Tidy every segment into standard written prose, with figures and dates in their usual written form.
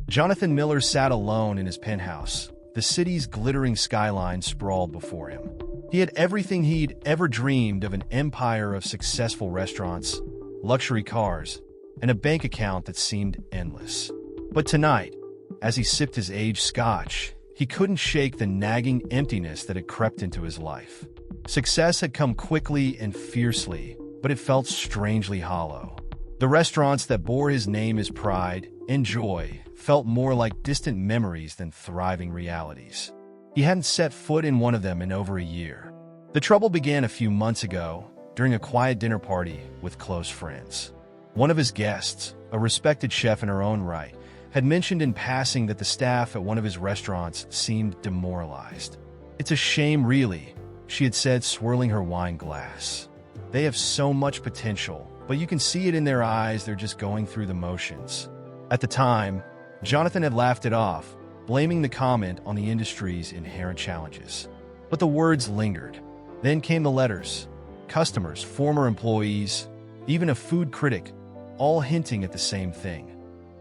Jonathan Miller sat alone in his penthouse. The city's glittering skyline sprawled before him. He had everything he'd ever dreamed of: an empire of successful restaurants, luxury cars, and a bank account that seemed endless. But tonight, as he sipped his aged scotch, he couldn't shake the nagging emptiness that had crept into his life. Success had come quickly and fiercely, but it felt strangely hollow. The restaurants that bore his name as pride and joy felt more like distant memories than thriving realities. He hadn't set foot in one of them in over a year. The trouble began a few months ago, during a quiet dinner party with close friends. One of his guests, a respected chef in her own right, had mentioned in passing that the staff at one of his restaurants seemed demoralized. "It's a shame, really," she had said, swirling her wine glass. "They have so much potential, but you can see it in their eyes. They're just going through the motions." At the time, Jonathan had laughed it off, blaming the comment on the industry's inherent challenges. But the words lingered. Then came the letters. Customers, former employees, even a food critic, all hinting at the same thing.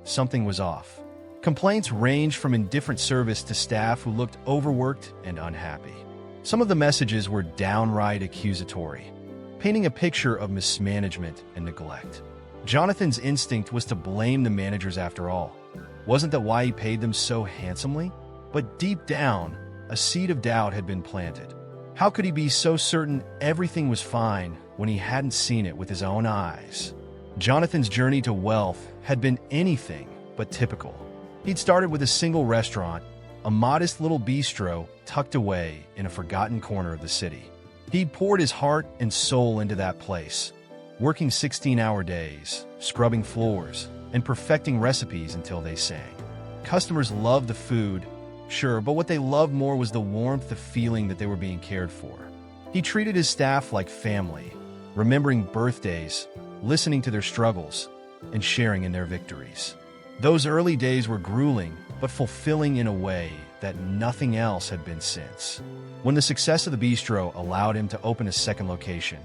Something was off. Complaints ranged from indifferent service to staff who looked overworked and unhappy. Some of the messages were downright accusatory, painting a picture of mismanagement and neglect. Jonathan's instinct was to blame the managers after all. Wasn't that why he paid them so handsomely? But deep down, a seed of doubt had been planted. How could he be so certain everything was fine when he hadn't seen it with his own eyes? Jonathan's journey to wealth had been anything but typical. He'd started with a single restaurant, a modest little bistro tucked away in a forgotten corner of the city. He'd poured his heart and soul into that place, working 16-hour days, scrubbing floors, and perfecting recipes until they sang. Customers loved the food, sure, but what they loved more was the warmth, the feeling that they were being cared for. He treated his staff like family, remembering birthdays, listening to their struggles, and sharing in their victories. Those early days were grueling, but fulfilling in a way that nothing else had been since. When the success of the bistro allowed him to open a second location,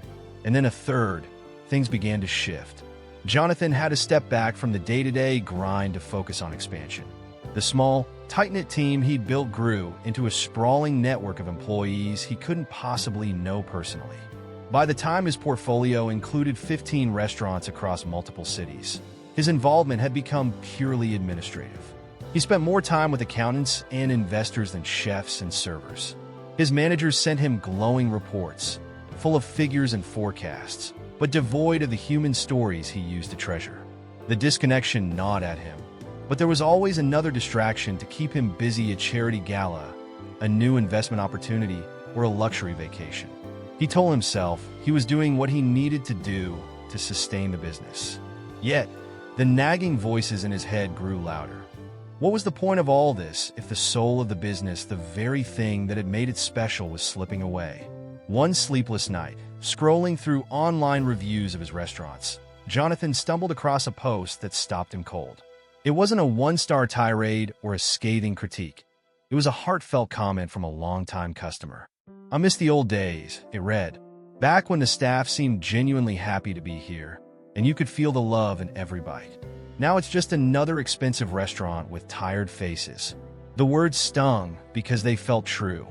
and then a third, things began to shift. Jonathan had to step back from the day-to-day grind to focus on expansion. The small, tight-knit team he'd built grew into a sprawling network of employees he couldn't possibly know personally. By the time his portfolio included 15 restaurants across multiple cities, his involvement had become purely administrative. He spent more time with accountants and investors than chefs and servers. His managers sent him glowing reports, full of figures and forecasts, but devoid of the human stories he used to treasure. The disconnection gnawed at him, but there was always another distraction to keep him busy: a charity gala, a new investment opportunity, or a luxury vacation. He told himself he was doing what he needed to do to sustain the business. Yet, the nagging voices in his head grew louder. What was the point of all this if the soul of the business, the very thing that had made it special, was slipping away? One sleepless night, scrolling through online reviews of his restaurants, Jonathan stumbled across a post that stopped him cold. It wasn't a one-star tirade or a scathing critique. It was a heartfelt comment from a longtime customer. "I miss the old days," it read. "Back when the staff seemed genuinely happy to be here, and you could feel the love in every bite. Now it's just another expensive restaurant with tired faces." The words stung because they felt true.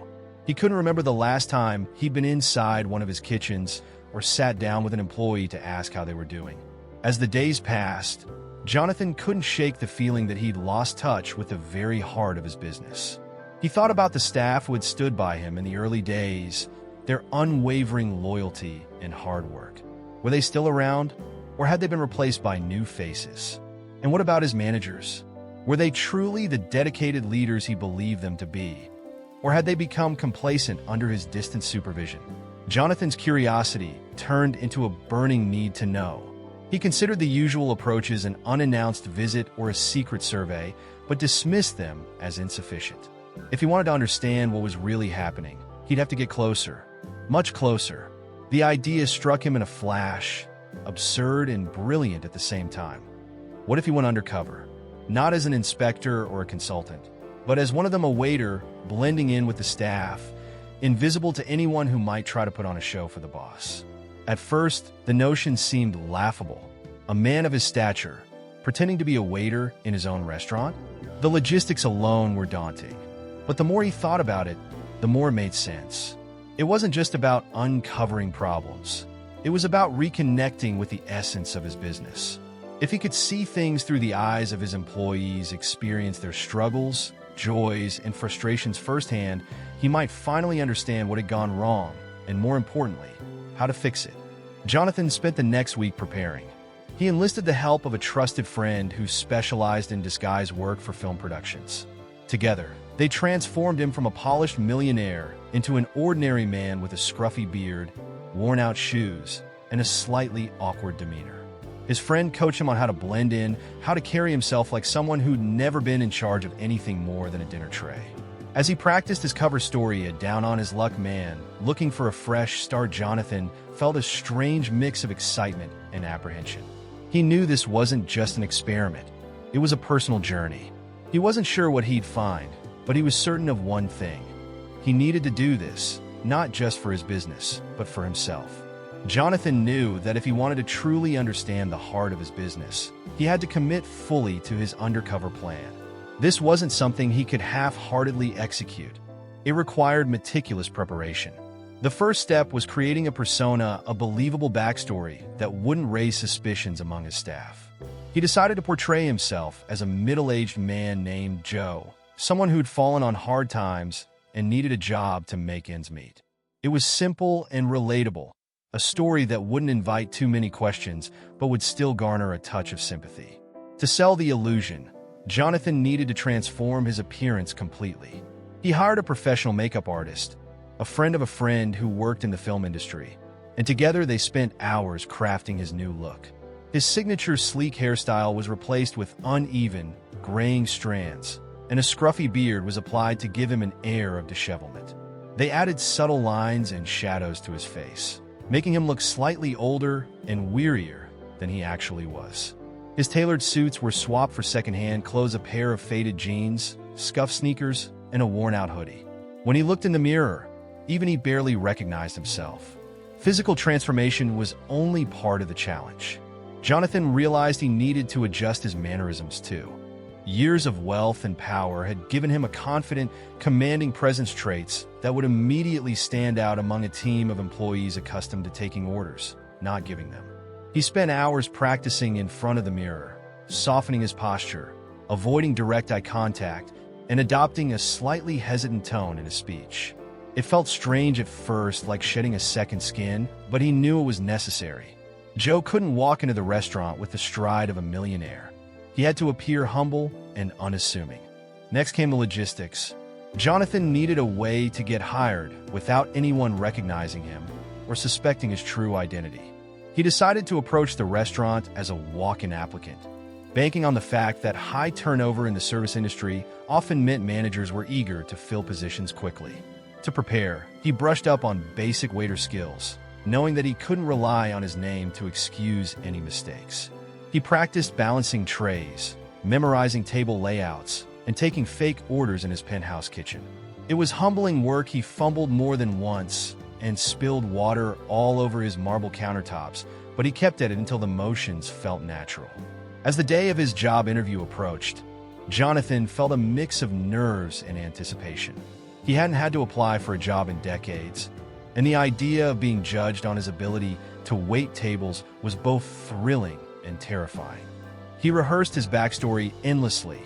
He couldn't remember the last time he'd been inside one of his kitchens or sat down with an employee to ask how they were doing. As the days passed, Jonathan couldn't shake the feeling that he'd lost touch with the very heart of his business. He thought about the staff who had stood by him in the early days, their unwavering loyalty and hard work. Were they still around, or had they been replaced by new faces? And what about his managers? Were they truly the dedicated leaders he believed them to be? Or had they become complacent under his distant supervision? Jonathan's curiosity turned into a burning need to know. He considered the usual approaches: an unannounced visit or a secret survey, but dismissed them as insufficient. If he wanted to understand what was really happening, he'd have to get closer, much closer. The idea struck him in a flash, absurd and brilliant at the same time. What if he went undercover? Not as an inspector or a consultant, but as one of them, a waiter, blending in with the staff, invisible to anyone who might try to put on a show for the boss. At first, the notion seemed laughable. A man of his stature, pretending to be a waiter in his own restaurant? The logistics alone were daunting, but the more he thought about it, the more it made sense. It wasn't just about uncovering problems. It was about reconnecting with the essence of his business. If he could see things through the eyes of his employees, experience their struggles, joys, and frustrations firsthand, he might finally understand what had gone wrong, and more importantly, how to fix it. Jonathan spent the next week preparing. He enlisted the help of a trusted friend who specialized in disguise work for film productions. Together, they transformed him from a polished millionaire into an ordinary man with a scruffy beard, worn-out shoes, and a slightly awkward demeanor. His friend coached him on how to blend in, how to carry himself like someone who'd never been in charge of anything more than a dinner tray. As he practiced his cover story, a down-on-his-luck man, looking for a fresh start, Jonathan felt a strange mix of excitement and apprehension. He knew this wasn't just an experiment. It was a personal journey. He wasn't sure what he'd find, but he was certain of one thing. He needed to do this, not just for his business, but for himself. Jonathan knew that if he wanted to truly understand the heart of his business, he had to commit fully to his undercover plan. This wasn't something he could half-heartedly execute. It required meticulous preparation. The first step was creating a persona, a believable backstory that wouldn't raise suspicions among his staff. He decided to portray himself as a middle-aged man named Joe, someone who'd fallen on hard times and needed a job to make ends meet. It was simple and relatable, a story that wouldn't invite too many questions but would still garner a touch of sympathy. To sell the illusion, Jonathan needed to transform his appearance completely. He hired a professional makeup artist, a friend of a friend who worked in the film industry, and together they spent hours crafting his new look. His signature sleek hairstyle was replaced with uneven, graying strands, and a scruffy beard was applied to give him an air of dishevelment. They added subtle lines and shadows to his face, making him look slightly older and wearier than he actually was. His tailored suits were swapped for secondhand clothes, a pair of faded jeans, scuffed sneakers, and a worn-out hoodie. When he looked in the mirror, even he barely recognized himself. Physical transformation was only part of the challenge. Jonathan realized he needed to adjust his mannerisms too. Years of wealth and power had given him a confident, commanding presence, traits that would immediately stand out among a team of employees accustomed to taking orders, not giving them. He spent hours practicing in front of the mirror, softening his posture, avoiding direct eye contact, and adopting a slightly hesitant tone in his speech. It felt strange at first, like shedding a second skin, but he knew it was necessary. Joe couldn't walk into the restaurant with the stride of a millionaire. He had to appear humble and unassuming. Next came the logistics. Jonathan needed a way to get hired without anyone recognizing him or suspecting his true identity. He decided to approach the restaurant as a walk-in applicant, banking on the fact that high turnover in the service industry often meant managers were eager to fill positions quickly. To prepare, he brushed up on basic waiter skills, knowing that he couldn't rely on his name to excuse any mistakes. He practiced balancing trays, memorizing table layouts, and taking fake orders in his penthouse kitchen. It was humbling work. He fumbled more than once and spilled water all over his marble countertops, but he kept at it until the motions felt natural. As the day of his job interview approached, Jonathan felt a mix of nerves and anticipation. He hadn't had to apply for a job in decades, and the idea of being judged on his ability to wait tables was both thrilling and terrifying. He rehearsed his backstory endlessly.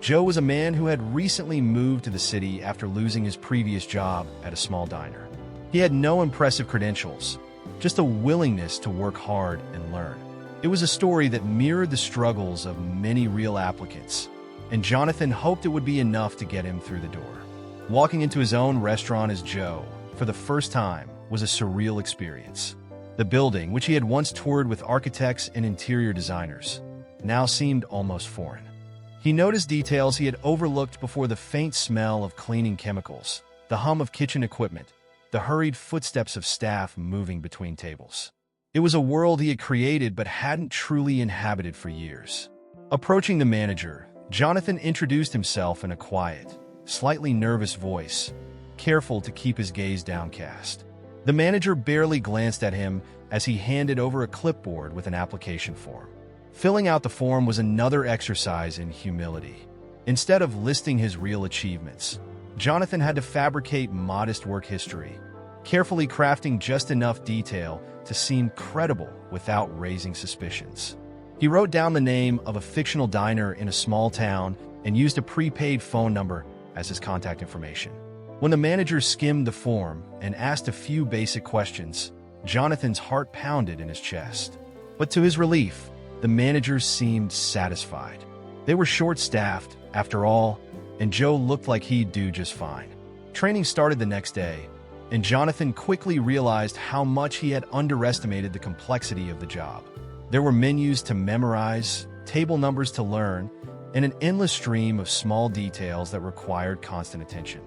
Joe was a man who had recently moved to the city after losing his previous job at a small diner. He had no impressive credentials, just a willingness to work hard and learn. It was a story that mirrored the struggles of many real applicants, and Jonathan hoped it would be enough to get him through the door. Walking into his own restaurant as Joe, for the first time, was a surreal experience. The building, which he had once toured with architects and interior designers, now seemed almost foreign. He noticed details he had overlooked before: the faint smell of cleaning chemicals, the hum of kitchen equipment, the hurried footsteps of staff moving between tables. It was a world he had created but hadn't truly inhabited for years. Approaching the manager, Jonathan introduced himself in a quiet, slightly nervous voice, careful to keep his gaze downcast. The manager barely glanced at him as he handed over a clipboard with an application form. Filling out the form was another exercise in humility. Instead of listing his real achievements, Jonathan had to fabricate modest work history, carefully crafting just enough detail to seem credible without raising suspicions. He wrote down the name of a fictional diner in a small town and used a prepaid phone number as his contact information. When the manager skimmed the form and asked a few basic questions, Jonathan's heart pounded in his chest. But to his relief, the managers seemed satisfied. They were short-staffed, after all, and Joe looked like he'd do just fine. Training started the next day, and Jonathan quickly realized how much he had underestimated the complexity of the job. There were menus to memorize, table numbers to learn, and an endless stream of small details that required constant attention.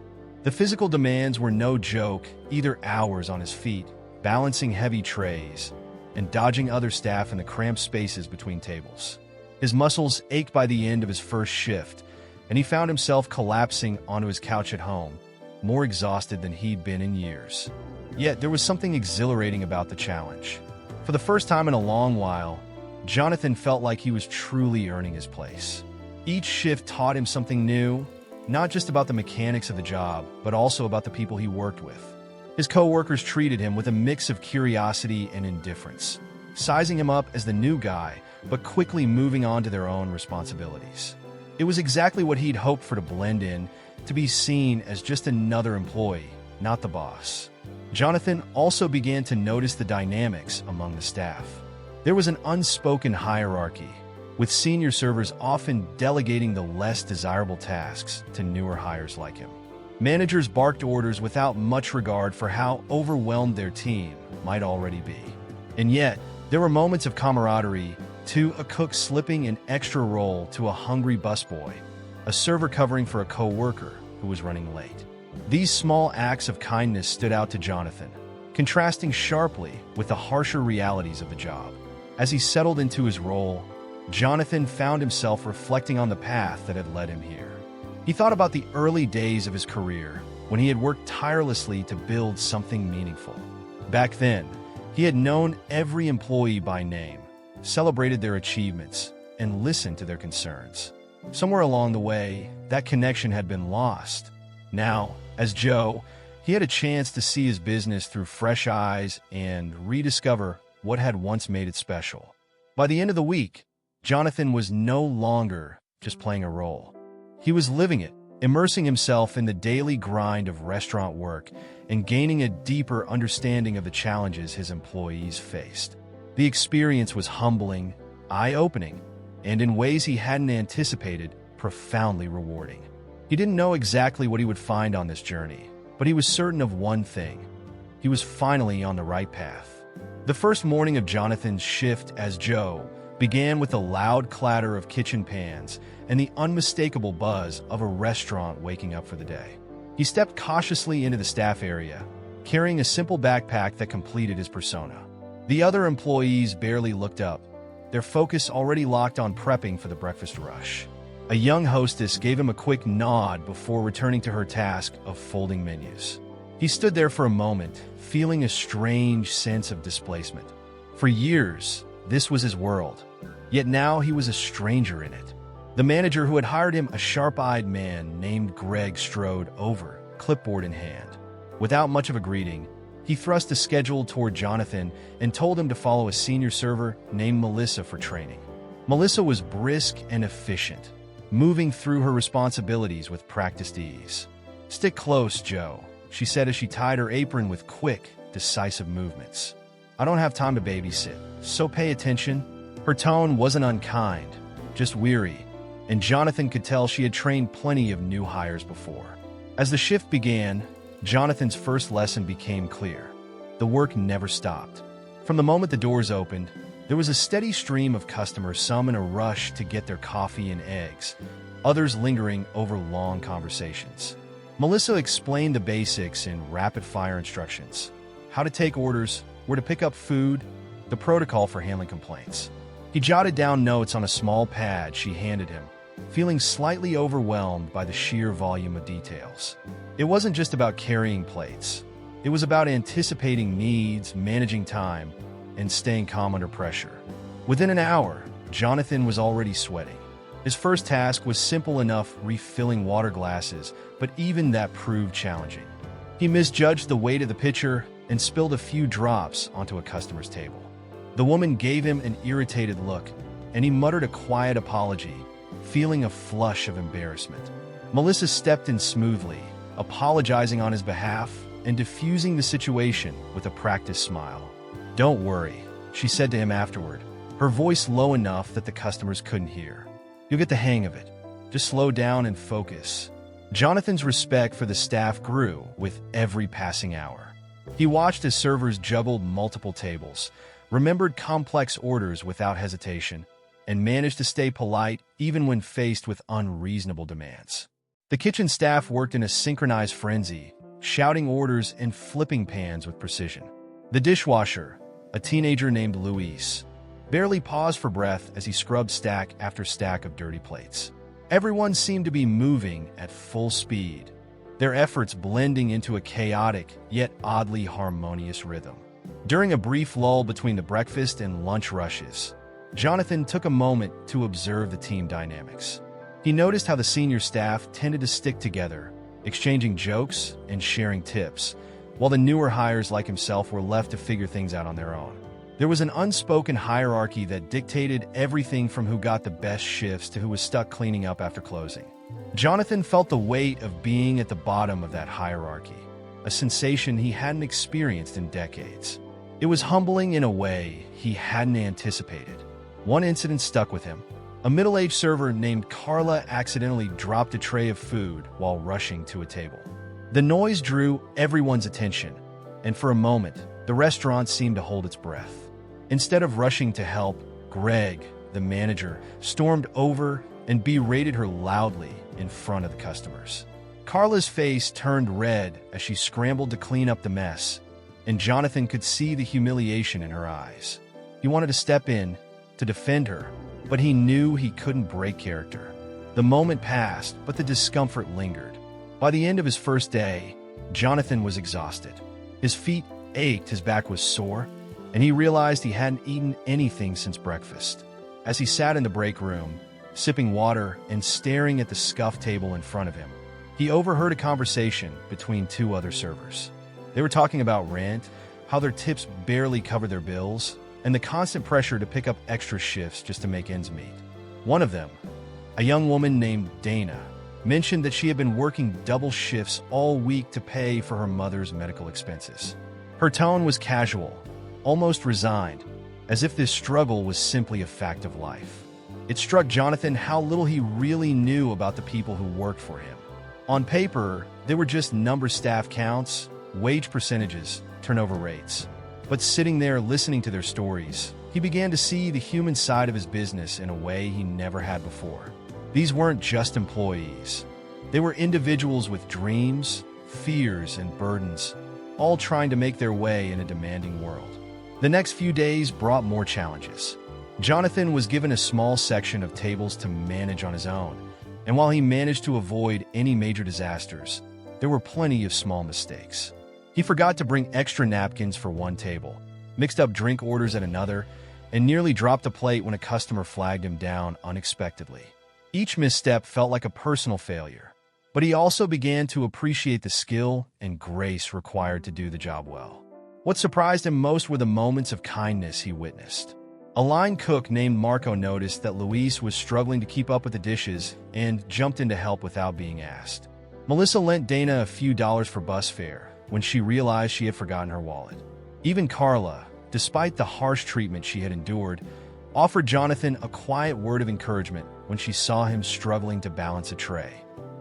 The physical demands were no joke, either hours on his feet, balancing heavy trays, and dodging other staff in the cramped spaces between tables. His muscles ached by the end of his first shift, and he found himself collapsing onto his couch at home, more exhausted than he'd been in years. Yet there was something exhilarating about the challenge. For the first time in a long while, Jonathan felt like he was truly earning his place. Each shift taught him something new, not just about the mechanics of the job, but also about the people he worked with. His co-workers treated him with a mix of curiosity and indifference, sizing him up as the new guy, but quickly moving on to their own responsibilities. It was exactly what he'd hoped for, to blend in, to be seen as just another employee, not the boss. Jonathan also began to notice the dynamics among the staff. There was an unspoken hierarchy, with senior servers often delegating the less desirable tasks to newer hires like him. Managers barked orders without much regard for how overwhelmed their team might already be. And yet, there were moments of camaraderie, to a cook slipping an extra roll to a hungry busboy, a server covering for a co-worker who was running late. These small acts of kindness stood out to Jonathan, contrasting sharply with the harsher realities of the job. As he settled into his role, Jonathan found himself reflecting on the path that had led him here. He thought about the early days of his career, when he had worked tirelessly to build something meaningful. Back then, he had known every employee by name, celebrated their achievements, and listened to their concerns. Somewhere along the way, that connection had been lost. Now, as Joe, he had a chance to see his business through fresh eyes and rediscover what had once made it special. By the end of the week, Jonathan was no longer just playing a role. He was living it, immersing himself in the daily grind of restaurant work and gaining a deeper understanding of the challenges his employees faced. The experience was humbling, eye-opening, and in ways he hadn't anticipated, profoundly rewarding. He didn't know exactly what he would find on this journey, but he was certain of one thing: he was finally on the right path. The first morning of Jonathan's shift as Joe began with the loud clatter of kitchen pans and the unmistakable buzz of a restaurant waking up for the day. He stepped cautiously into the staff area, carrying a simple backpack that completed his persona. The other employees barely looked up, their focus already locked on prepping for the breakfast rush. A young hostess gave him a quick nod before returning to her task of folding menus. He stood there for a moment, feeling a strange sense of displacement. For years, this was his world, yet now he was a stranger in it. The manager who had hired him, a sharp-eyed man named Greg, strode over, clipboard in hand. Without much of a greeting, he thrust a schedule toward Jonathan and told him to follow a senior server named Melissa for training. Melissa was brisk and efficient, moving through her responsibilities with practiced ease. "Stick close, Joe," she said as she tied her apron with quick, decisive movements. "I don't have time to babysit, so pay attention." Her tone wasn't unkind, just weary, and Jonathan could tell she had trained plenty of new hires before. As the shift began, Jonathan's first lesson became clear. The work never stopped. From the moment the doors opened, there was a steady stream of customers, some in a rush to get their coffee and eggs, others lingering over long conversations. Melissa explained the basics in rapid-fire instructions: how to take orders, where to pick up food, the protocol for handling complaints. He jotted down notes on a small pad she handed him, feeling slightly overwhelmed by the sheer volume of details. It wasn't just about carrying plates. It was about anticipating needs, managing time, and staying calm under pressure. Within an hour, Jonathan was already sweating. His first task was simple enough, refilling water glasses, but even that proved challenging. He misjudged the weight of the pitcher and spilled a few drops onto a customer's table. The woman gave him an irritated look, and he muttered a quiet apology, feeling a flush of embarrassment. Melissa stepped in smoothly, apologizing on his behalf and diffusing the situation with a practiced smile. "Don't worry," she said to him afterward, her voice low enough that the customers couldn't hear. "You'll get the hang of it. Just slow down and focus." Jonathan's respect for the staff grew with every passing hour. He watched as servers juggled multiple tables, remembered complex orders without hesitation, and managed to stay polite even when faced with unreasonable demands. The kitchen staff worked in a synchronized frenzy, shouting orders and flipping pans with precision. The dishwasher, a teenager named Luis, barely paused for breath as he scrubbed stack after stack of dirty plates. Everyone seemed to be moving at full speed, their efforts blending into a chaotic yet oddly harmonious rhythm. During a brief lull between the breakfast and lunch rushes, Jonathan took a moment to observe the team dynamics. He noticed how the senior staff tended to stick together, exchanging jokes and sharing tips, while the newer hires like himself were left to figure things out on their own. There was an unspoken hierarchy that dictated everything from who got the best shifts to who was stuck cleaning up after closing. Jonathan felt the weight of being at the bottom of that hierarchy, a sensation he hadn't experienced in decades. It was humbling in a way he hadn't anticipated. One incident stuck with him. A middle-aged server named Carla accidentally dropped a tray of food while rushing to a table. The noise drew everyone's attention, and for a moment, the restaurant seemed to hold its breath. Instead of rushing to help, Greg, the manager, stormed over and berated her loudly in front of the customers. Carla's face turned red as she scrambled to clean up the mess, and Jonathan could see the humiliation in her eyes. He wanted to step in to defend her, but he knew he couldn't break character. The moment passed, but the discomfort lingered. By the end of his first day, Jonathan was exhausted. His feet ached, his back was sore, and he realized he hadn't eaten anything since breakfast. As he sat in the break room, sipping water and staring at the scuffed table in front of him, he overheard a conversation between two other servers. They were talking about rent, how their tips barely covered their bills, and the constant pressure to pick up extra shifts just to make ends meet. One of them, a young woman named Dana, mentioned that she had been working double shifts all week to pay for her mother's medical expenses. Her tone was casual, almost resigned, as if this struggle was simply a fact of life. It struck Jonathan how little he really knew about the people who worked for him. On paper, they were just number staff counts, wage percentages, turnover rates. But sitting there listening to their stories, he began to see the human side of his business in a way he never had before. These weren't just employees. They were individuals with dreams, fears, and burdens, all trying to make their way in a demanding world. The next few days brought more challenges. Jonathan was given a small section of tables to manage on his own, and while he managed to avoid any major disasters, there were plenty of small mistakes. He forgot to bring extra napkins for one table, mixed up drink orders at another, and nearly dropped a plate when a customer flagged him down unexpectedly. Each misstep felt like a personal failure, but he also began to appreciate the skill and grace required to do the job well. What surprised him most were the moments of kindness he witnessed. A line cook named Marco noticed that Luis was struggling to keep up with the dishes and jumped in to help without being asked. Melissa lent Dana a few dollars for bus fare when she realized she had forgotten her wallet. Even Carla, despite the harsh treatment she had endured, offered Jonathan a quiet word of encouragement when she saw him struggling to balance a tray.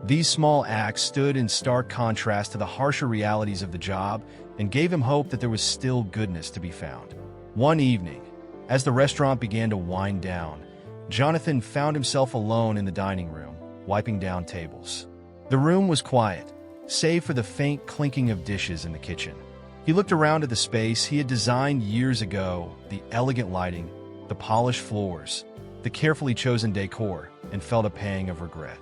These small acts stood in stark contrast to the harsher realities of the job and gave him hope that there was still goodness to be found. One evening, as the restaurant began to wind down, Jonathan found himself alone in the dining room, wiping down tables. The room was quiet, save for the faint clinking of dishes in the kitchen. He looked around at the space he had designed years ago, the elegant lighting, the polished floors, the carefully chosen decor, and felt a pang of regret.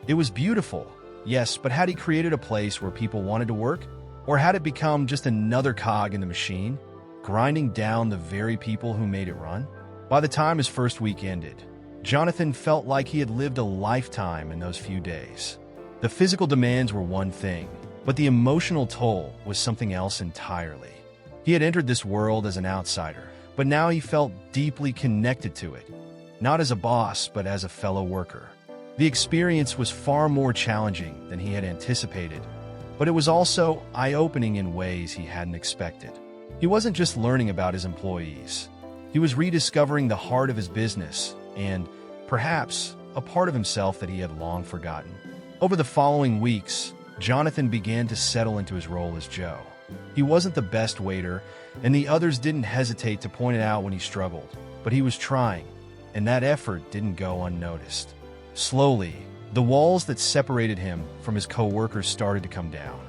It was beautiful, yes, but had he created a place where people wanted to work? Or had it become just another cog in the machine, grinding down the very people who made it run? By the time his first week ended, Jonathan felt like he had lived a lifetime in those few days. The physical demands were one thing, but the emotional toll was something else entirely. He had entered this world as an outsider, but now he felt deeply connected to it, not as a boss, but as a fellow worker. The experience was far more challenging than he had anticipated, but it was also eye-opening in ways he hadn't expected. He wasn't just learning about his employees. He was rediscovering the heart of his business and, perhaps, a part of himself that he had long forgotten. Over the following weeks, Jonathan began to settle into his role as Joe. He wasn't the best waiter, and the others didn't hesitate to point it out when he struggled, but he was trying, and that effort didn't go unnoticed. Slowly, the walls that separated him from his co-workers started to come down.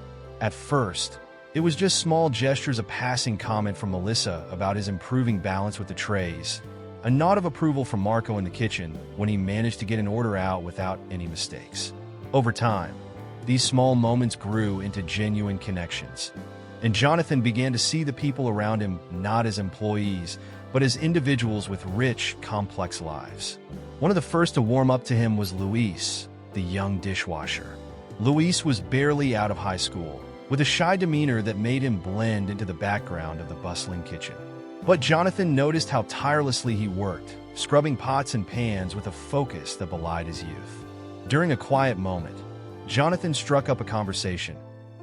At first, it was just small gestures, a passing comment from Melissa about his improving balance with the trays, a nod of approval from Marco in the kitchen when he managed to get an order out without any mistakes. Over time, these small moments grew into genuine connections, and Jonathan began to see the people around him not as employees, but as individuals with rich, complex lives. One of the first to warm up to him was Luis, the young dishwasher. Luis was barely out of high school, with a shy demeanor that made him blend into the background of the bustling kitchen. But Jonathan noticed how tirelessly he worked, scrubbing pots and pans with a focus that belied his youth. During a quiet moment, Jonathan struck up a conversation,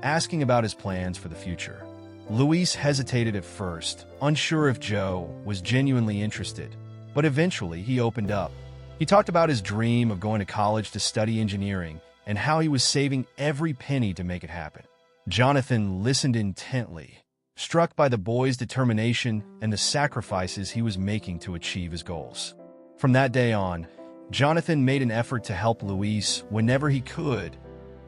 asking about his plans for the future. Luis hesitated at first, unsure if Joe was genuinely interested, but eventually he opened up. He talked about his dream of going to college to study engineering and how he was saving every penny to make it happen. Jonathan listened intently, struck by the boy's determination and the sacrifices he was making to achieve his goals. From that day on, Jonathan made an effort to help Luis whenever he could,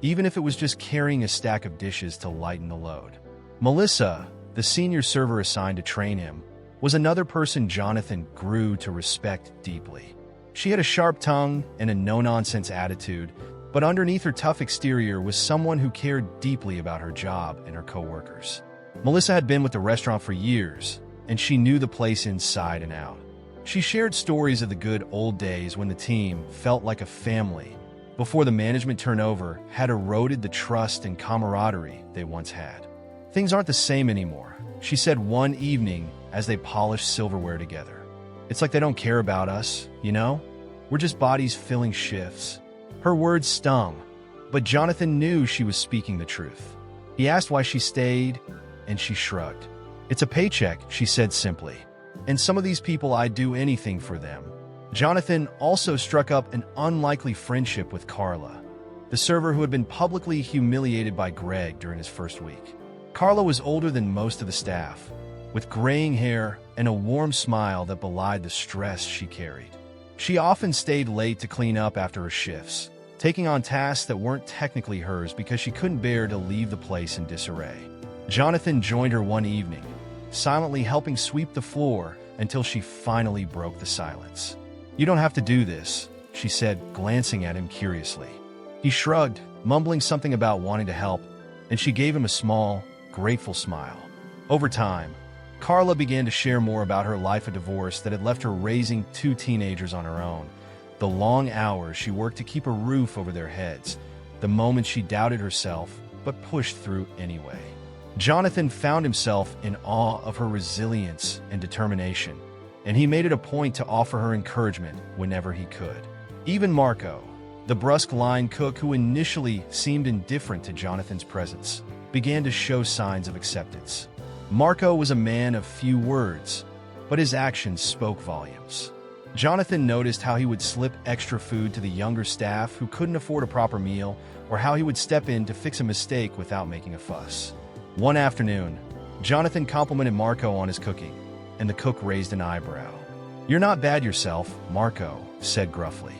even if it was just carrying a stack of dishes to lighten the load. Melissa, the senior server assigned to train him, was another person Jonathan grew to respect deeply. She had a sharp tongue and a no-nonsense attitude, but underneath her tough exterior was someone who cared deeply about her job and her co-workers. Melissa had been with the restaurant for years, and she knew the place inside and out. She shared stories of the good old days when the team felt like a family, before the management turnover had eroded the trust and camaraderie they once had. "Things aren't the same anymore," she said one evening as they polished silverware together. "It's like they don't care about us, you know? We're just bodies filling shifts." Her words stung, but Jonathan knew she was speaking the truth. He asked why she stayed, and she shrugged. "It's a paycheck," she said simply. "And some of these people, I'd do anything for them." Jonathan also struck up an unlikely friendship with Carla, the server who had been publicly humiliated by Greg during his first week. Carla was older than most of the staff, with graying hair and a warm smile that belied the stress she carried. She often stayed late to clean up after her shifts, taking on tasks that weren't technically hers because she couldn't bear to leave the place in disarray. Jonathan joined her one evening, silently helping sweep the floor until she finally broke the silence. "You don't have to do this," she said, glancing at him curiously. He shrugged, mumbling something about wanting to help, and she gave him a small, grateful smile. Over time, Carla began to share more about her life of divorce that had left her raising 2 teenagers on her own, the long hours she worked to keep a roof over their heads, the moments she doubted herself but pushed through anyway. Jonathan found himself in awe of her resilience and determination, and he made it a point to offer her encouragement whenever he could. Even Marco, the brusque line cook who initially seemed indifferent to Jonathan's presence, began to show signs of acceptance. Marco was a man of few words, but his actions spoke volumes. Jonathan noticed how he would slip extra food to the younger staff who couldn't afford a proper meal, or how he would step in to fix a mistake without making a fuss. One afternoon, Jonathan complimented Marco on his cooking, and the cook raised an eyebrow. "You're not bad yourself," Marco said gruffly.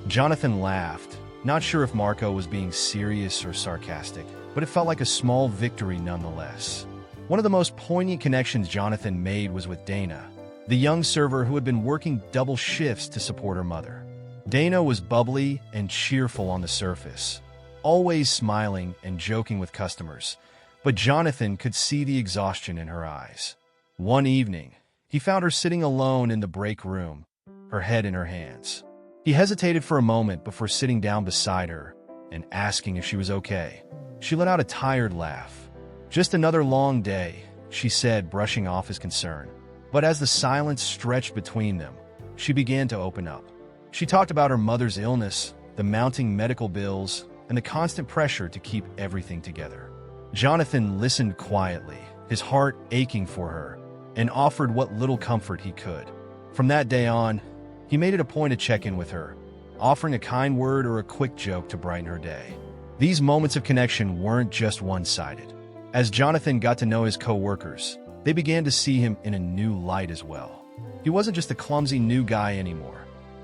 Jonathan laughed, not sure if Marco was being serious or sarcastic, but it felt like a small victory nonetheless. One of the most poignant connections Jonathan made was with Dana, the young server who had been working double shifts to support her mother. Dana was bubbly and cheerful on the surface, always smiling and joking with customers, but Jonathan could see the exhaustion in her eyes. One evening, he found her sitting alone in the break room, her head in her hands. He hesitated for a moment before sitting down beside her and asking if she was okay. She let out a tired laugh. "Just another long day," she said, brushing off his concern. But as the silence stretched between them, she began to open up. She talked about her mother's illness, the mounting medical bills, and the constant pressure to keep everything together. Jonathan listened quietly, his heart aching for her, and offered what little comfort he could. From that day on, he made it a point to check in with her, offering a kind word or a quick joke to brighten her day. These moments of connection weren't just one-sided. As Jonathan got to know his co-workers, they began to see him in a new light as well. He wasn't just a clumsy new guy anymore.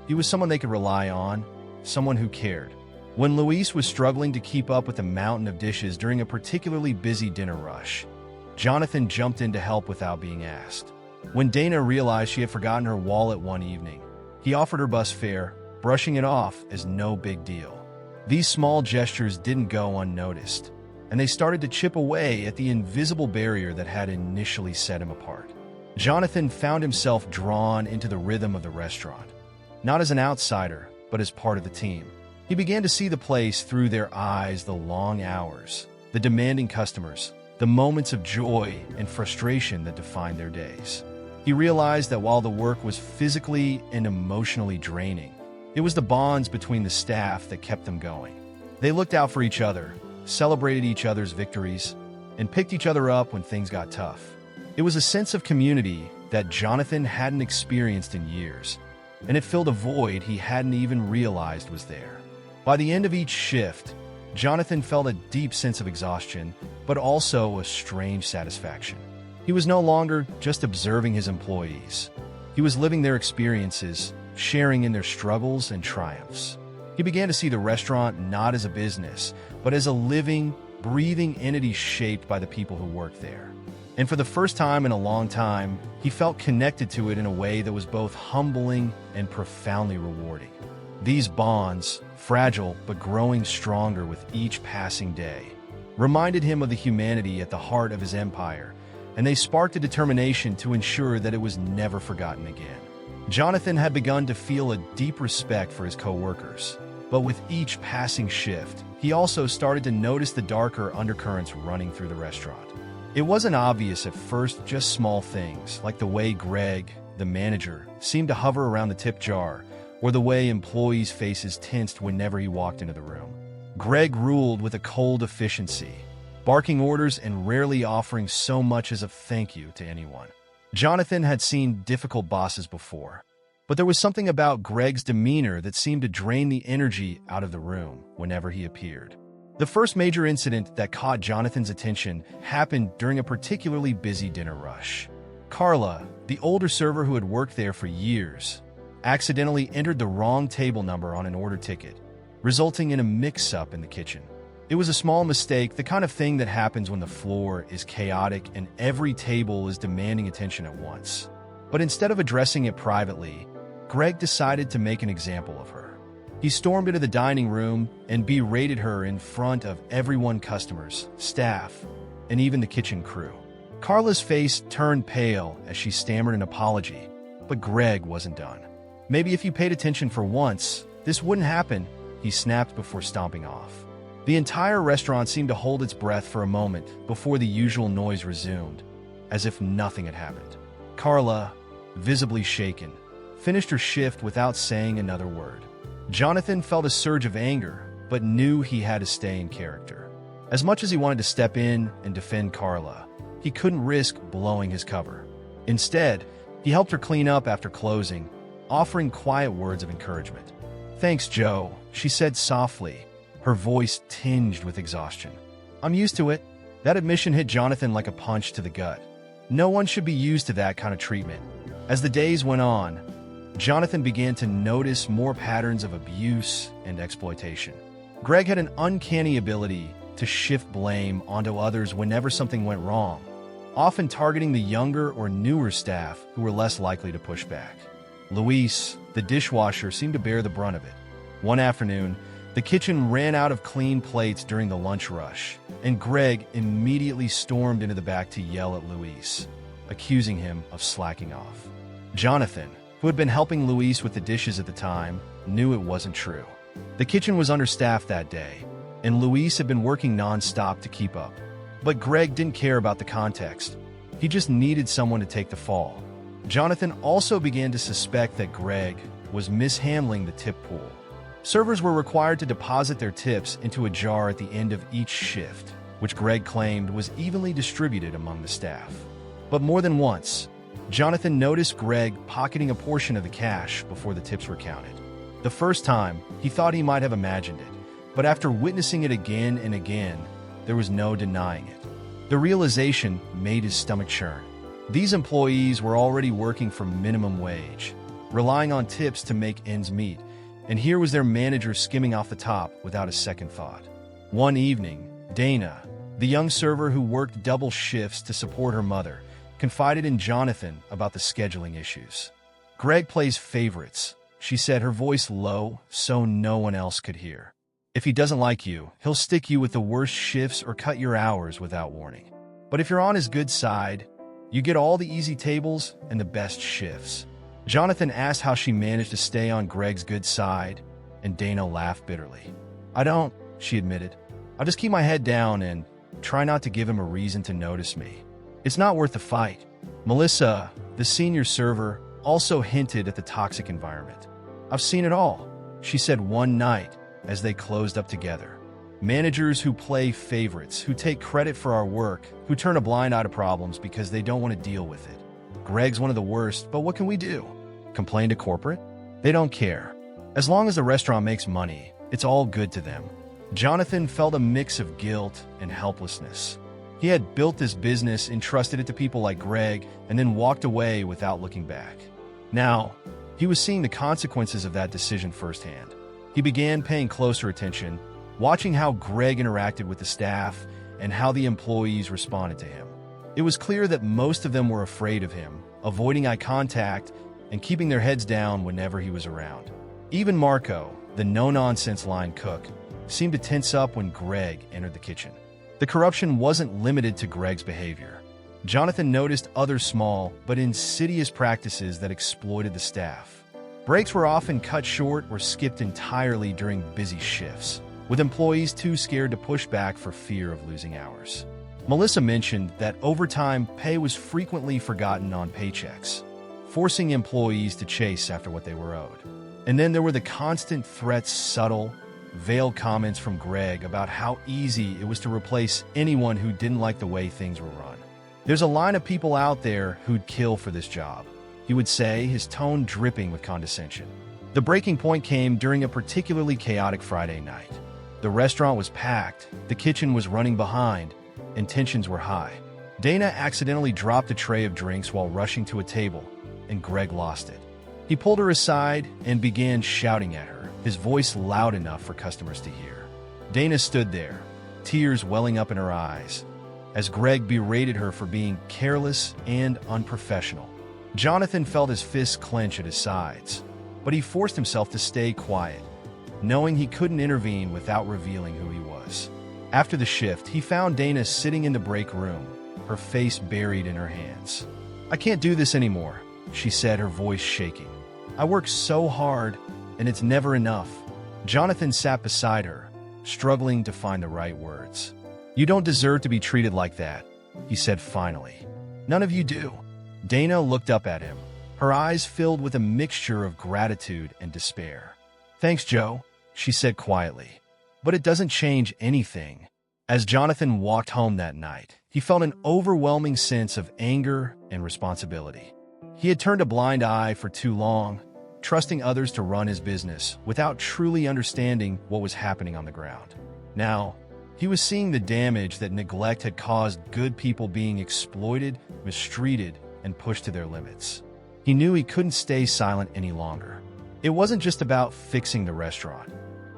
He was someone they could rely on, someone who cared. When Luis was struggling to keep up with the mountain of dishes during a particularly busy dinner rush, Jonathan jumped in to help without being asked. When Dana realized she had forgotten her wallet one evening, he offered her bus fare, brushing it off as no big deal. These small gestures didn't go unnoticed, and they started to chip away at the invisible barrier that had initially set him apart. Jonathan found himself drawn into the rhythm of the restaurant, not as an outsider, but as part of the team. He began to see the place through their eyes, the long hours, the demanding customers, the moments of joy and frustration that defined their days. He realized that while the work was physically and emotionally draining, it was the bonds between the staff that kept them going. They looked out for each other, celebrated each other's victories, and picked each other up when things got tough. It was a sense of community that Jonathan hadn't experienced in years, and it filled a void he hadn't even realized was there. By the end of each shift, Jonathan felt a deep sense of exhaustion, but also a strange satisfaction. He was no longer just observing his employees. He was living their experiences, sharing in their struggles and triumphs. He began to see the restaurant not as a business, but as a living, breathing entity shaped by the people who worked there. And for the first time in a long time, he felt connected to it in a way that was both humbling and profoundly rewarding. These bonds, fragile but growing stronger with each passing day, reminded him of the humanity at the heart of his empire, and they sparked a determination to ensure that it was never forgotten again. Jonathan had begun to feel a deep respect for his co-workers, but with each passing shift, he also started to notice the darker undercurrents running through the restaurant. It wasn't obvious at first, just small things, like the way Greg, the manager, seemed to hover around the tip jar, or the way employees' faces tensed whenever he walked into the room. Greg ruled with a cold efficiency, barking orders and rarely offering so much as a thank you to anyone. Jonathan had seen difficult bosses before, but there was something about Greg's demeanor that seemed to drain the energy out of the room whenever he appeared. The first major incident that caught Jonathan's attention happened during a particularly busy dinner rush. Carla, the older server who had worked there for years, accidentally entered the wrong table number on an order ticket, resulting in a mix-up in the kitchen. It was a small mistake, the kind of thing that happens when the floor is chaotic and every table is demanding attention at once. But instead of addressing it privately, Greg decided to make an example of her. He stormed into the dining room and berated her in front of everyone, customers, staff, and even the kitchen crew. Carla's face turned pale as she stammered an apology, but Greg wasn't done. "Maybe if you paid attention for once, this wouldn't happen," he snapped before stomping off. The entire restaurant seemed to hold its breath for a moment before the usual noise resumed, as if nothing had happened. Carla, visibly shaken, finished her shift without saying another word. Jonathan felt a surge of anger, but knew he had to stay in character. As much as he wanted to step in and defend Carla, he couldn't risk blowing his cover. Instead, he helped her clean up after closing, offering quiet words of encouragement. "Thanks, Joe," she said softly, her voice tinged with exhaustion. "I'm used to it." That admission hit Jonathan like a punch to the gut. No one should be used to that kind of treatment. As the days went on, Jonathan began to notice more patterns of abuse and exploitation. Greg had an uncanny ability to shift blame onto others whenever something went wrong, often targeting the younger or newer staff who were less likely to push back. Luis, the dishwasher, seemed to bear the brunt of it. One afternoon, the kitchen ran out of clean plates during the lunch rush, and Greg immediately stormed into the back to yell at Luis, accusing him of slacking off. Jonathan, who had been helping Luis with the dishes at the time, knew it wasn't true. The kitchen was understaffed that day, and Luis had been working non-stop to keep up. But Greg didn't care about the context. He just needed someone to take the fall. Jonathan also began to suspect that Greg was mishandling the tip pool. Servers were required to deposit their tips into a jar at the end of each shift, which Greg claimed was evenly distributed among the staff. But more than once, Jonathan noticed Greg pocketing a portion of the cash before the tips were counted. The first time, he thought he might have imagined it, but after witnessing it again and again, there was no denying it. The realization made his stomach churn. These employees were already working for minimum wage, relying on tips to make ends meet, and here was their manager skimming off the top without a second thought. One evening, Dana, the young server who worked double shifts to support her mother, confided in Jonathan about the scheduling issues. "Greg plays favorites," she said, her voice low so no one else could hear. "If he doesn't like you, he'll stick you with the worst shifts or cut your hours without warning. But if you're on his good side, you get all the easy tables and the best shifts." Jonathan asked how she managed to stay on Greg's good side, and Dana laughed bitterly. "I don't," she admitted. "I just keep my head down and try not to give him a reason to notice me. It's not worth the fight." Melissa, the senior server, also hinted at the toxic environment. "I've seen it all," she said one night as they closed up together. "Managers who play favorites, who take credit for our work, who turn a blind eye to problems because they don't want to deal with it. Greg's one of the worst, but what can we do? Complain to corporate? They don't care. As long as the restaurant makes money, it's all good to them." Jonathan felt a mix of guilt and helplessness. He had built this business, entrusted it to people like Greg, and then walked away without looking back. Now, he was seeing the consequences of that decision firsthand. He began paying closer attention, watching how Greg interacted with the staff and how the employees responded to him. It was clear that most of them were afraid of him, avoiding eye contact and keeping their heads down whenever he was around. Even Marco, the no-nonsense line cook, seemed to tense up when Greg entered the kitchen. The corruption wasn't limited to Greg's behavior. Jonathan noticed other small but insidious practices that exploited the staff. Breaks were often cut short or skipped entirely during busy shifts, with employees too scared to push back for fear of losing hours. Melissa mentioned that overtime pay was frequently forgotten on paychecks, forcing employees to chase after what they were owed. And then there were the constant threats, subtle, veiled comments from Greg about how easy it was to replace anyone who didn't like the way things were run. "There's a line of people out there who'd kill for this job," he would say, his tone dripping with condescension. The breaking point came during a particularly chaotic Friday night. The restaurant was packed, the kitchen was running behind, and tensions were high. Dana accidentally dropped a tray of drinks while rushing to a table, and Greg lost it. He pulled her aside and began shouting at her, his voice loud enough for customers to hear. Dana stood there, tears welling up in her eyes, as Greg berated her for being careless and unprofessional. Jonathan felt his fists clench at his sides, but he forced himself to stay quiet, knowing he couldn't intervene without revealing who he was. After the shift, he found Dana sitting in the break room, her face buried in her hands. "I can't do this anymore," she said, her voice shaking. "I work so hard, and it's never enough." Jonathan sat beside her, struggling to find the right words. "You don't deserve to be treated like that," he said finally. "None of you do." Dana looked up at him, her eyes filled with a mixture of gratitude and despair. "Thanks, Joe," she said quietly. "But it doesn't change anything." As Jonathan walked home that night, he felt an overwhelming sense of anger and responsibility. He had turned a blind eye for too long, trusting others to run his business without truly understanding what was happening on the ground. Now, he was seeing the damage that neglect had caused, good people being exploited, mistreated, and pushed to their limits. He knew he couldn't stay silent any longer. It wasn't just about fixing the restaurant.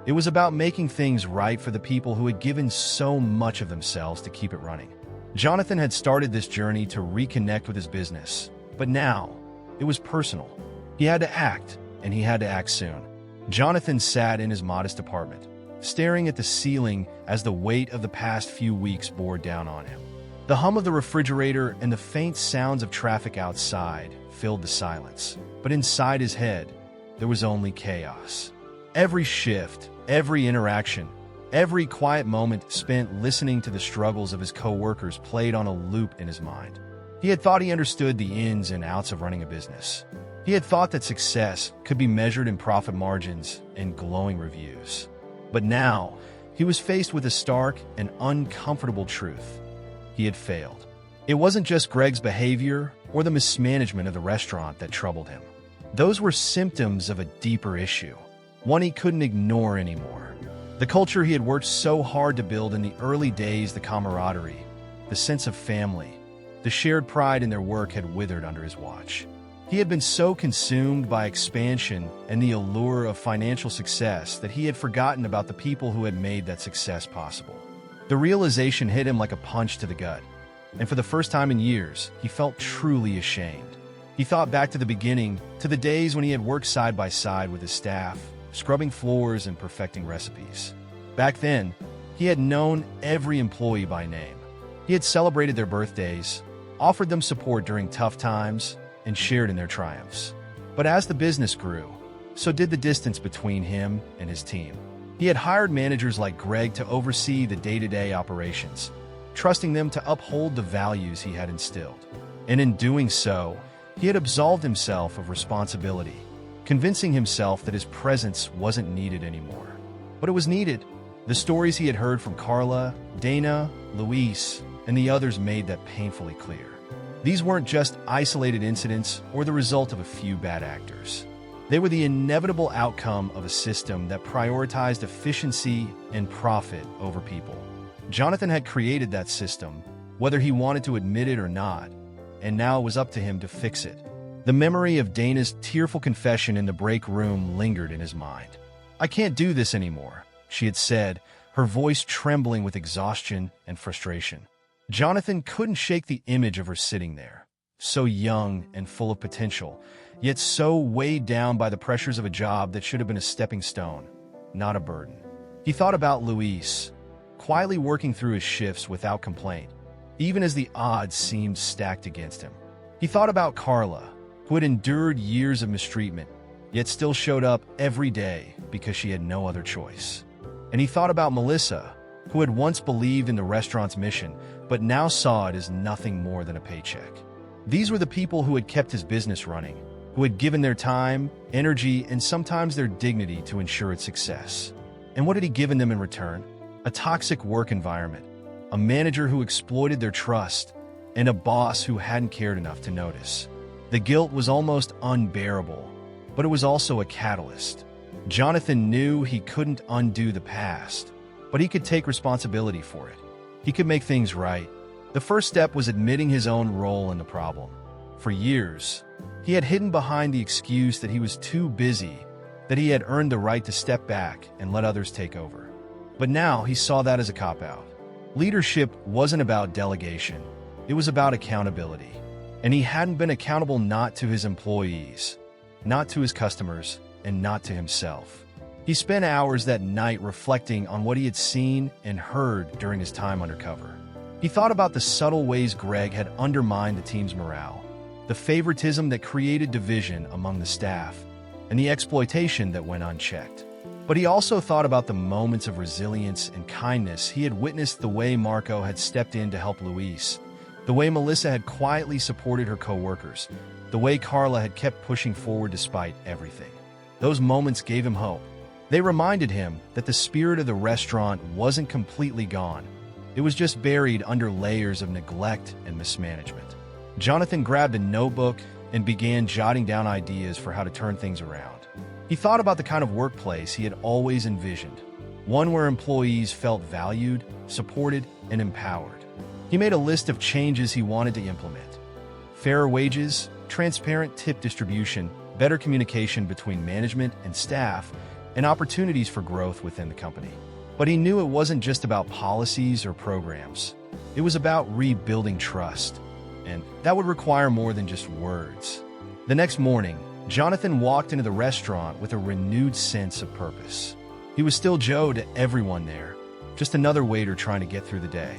It was about making things right for the people who had given so much of themselves to keep it running. Jonathan had started this journey to reconnect with his business, but now it was personal. He had to act, and he had to act soon. Jonathan sat in his modest apartment, staring at the ceiling as the weight of the past few weeks bore down on him. The hum of the refrigerator and the faint sounds of traffic outside filled the silence, but inside his head, there was only chaos. Every shift, every interaction, every quiet moment spent listening to the struggles of his coworkers played on a loop in his mind. He had thought he understood the ins and outs of running a business. He had thought that success could be measured in profit margins and glowing reviews. But now, he was faced with a stark and uncomfortable truth. He had failed. It wasn't just Greg's behavior or the mismanagement of the restaurant that troubled him. Those were symptoms of a deeper issue, one he couldn't ignore anymore. The culture he had worked so hard to build in the early days, the camaraderie, the sense of family, the shared pride in their work had withered under his watch. He had been so consumed by expansion and the allure of financial success that he had forgotten about the people who had made that success possible. The realization hit him like a punch to the gut, and for the first time in years, he felt truly ashamed. He thought back to the beginning, to the days when he had worked side by side with his staff, scrubbing floors and perfecting recipes. Back then, he had known every employee by name. He had celebrated their birthdays, offered them support during tough times, and shared in their triumphs. But as the business grew, so did the distance between him and his team. He had hired managers like Greg to oversee the day-to-day operations, trusting them to uphold the values he had instilled. And in doing so, he had absolved himself of responsibility, convincing himself that his presence wasn't needed anymore. But it was needed. The stories he had heard from Carla, Dana, Luis, and the others made that painfully clear. These weren't just isolated incidents or the result of a few bad actors. They were the inevitable outcome of a system that prioritized efficiency and profit over people. Jonathan had created that system, whether he wanted to admit it or not, and now it was up to him to fix it. The memory of Dana's tearful confession in the break room lingered in his mind. "I can't do this anymore," she had said, her voice trembling with exhaustion and frustration. Jonathan couldn't shake the image of her sitting there, so young and full of potential, yet so weighed down by the pressures of a job that should have been a stepping stone, not a burden. He thought about Luis, quietly working through his shifts without complaint, even as the odds seemed stacked against him. He thought about Carla, who had endured years of mistreatment, yet still showed up every day because she had no other choice. And he thought about Melissa, who had once believed in the restaurant's mission, but now saw it as nothing more than a paycheck. These were the people who had kept his business running, who had given their time, energy, and sometimes their dignity to ensure its success. And what had he given them in return? A toxic work environment, a manager who exploited their trust, and a boss who hadn't cared enough to notice. The guilt was almost unbearable, but it was also a catalyst. Jonathan knew he couldn't undo the past, but he could take responsibility for it. He could make things right. The first step was admitting his own role in the problem. For years, he had hidden behind the excuse that he was too busy, that he had earned the right to step back and let others take over. But now he saw that as a cop-out. Leadership wasn't about delegation. It was about accountability. And he hadn't been accountable not to his employees, not to his customers, and not to himself. He spent hours that night reflecting on what he had seen and heard during his time undercover. He thought about the subtle ways Greg had undermined the team's morale, the favoritism that created division among the staff, and the exploitation that went unchecked. But he also thought about the moments of resilience and kindness he had witnessed, the way Marco had stepped in to help Luis, the way Melissa had quietly supported her co-workers, the way Carla had kept pushing forward despite everything. Those moments gave him hope. They reminded him that the spirit of the restaurant wasn't completely gone. It was just buried under layers of neglect and mismanagement. Jonathan grabbed a notebook and began jotting down ideas for how to turn things around. He thought about the kind of workplace he had always envisioned, one where employees felt valued, supported, and empowered. He made a list of changes he wanted to implement: fairer wages, transparent tip distribution, better communication between management and staff, and opportunities for growth within the company. But he knew it wasn't just about policies or programs. It was about rebuilding trust, and that would require more than just words. The next morning, Jonathan walked into the restaurant with a renewed sense of purpose. He was still Joe to everyone there, just another waiter trying to get through the day.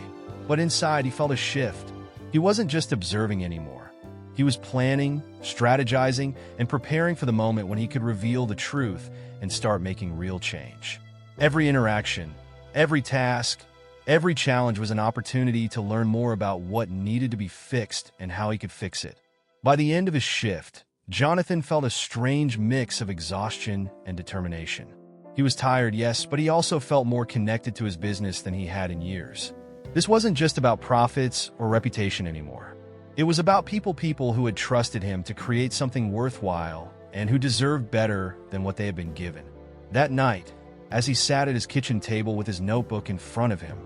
But inside, he felt a shift. He wasn't just observing anymore. He was planning, strategizing, and preparing for the moment when he could reveal the truth and start making real change. Every interaction, every task, every challenge was an opportunity to learn more about what needed to be fixed and how he could fix it. By the end of his shift, Jonathan felt a strange mix of exhaustion and determination. He was tired, yes, but he also felt more connected to his business than he had in years. This wasn't just about profits or reputation anymore. It was about people who had trusted him to create something worthwhile and who deserved better than what they had been given. That night, as he sat at his kitchen table with his notebook in front of him,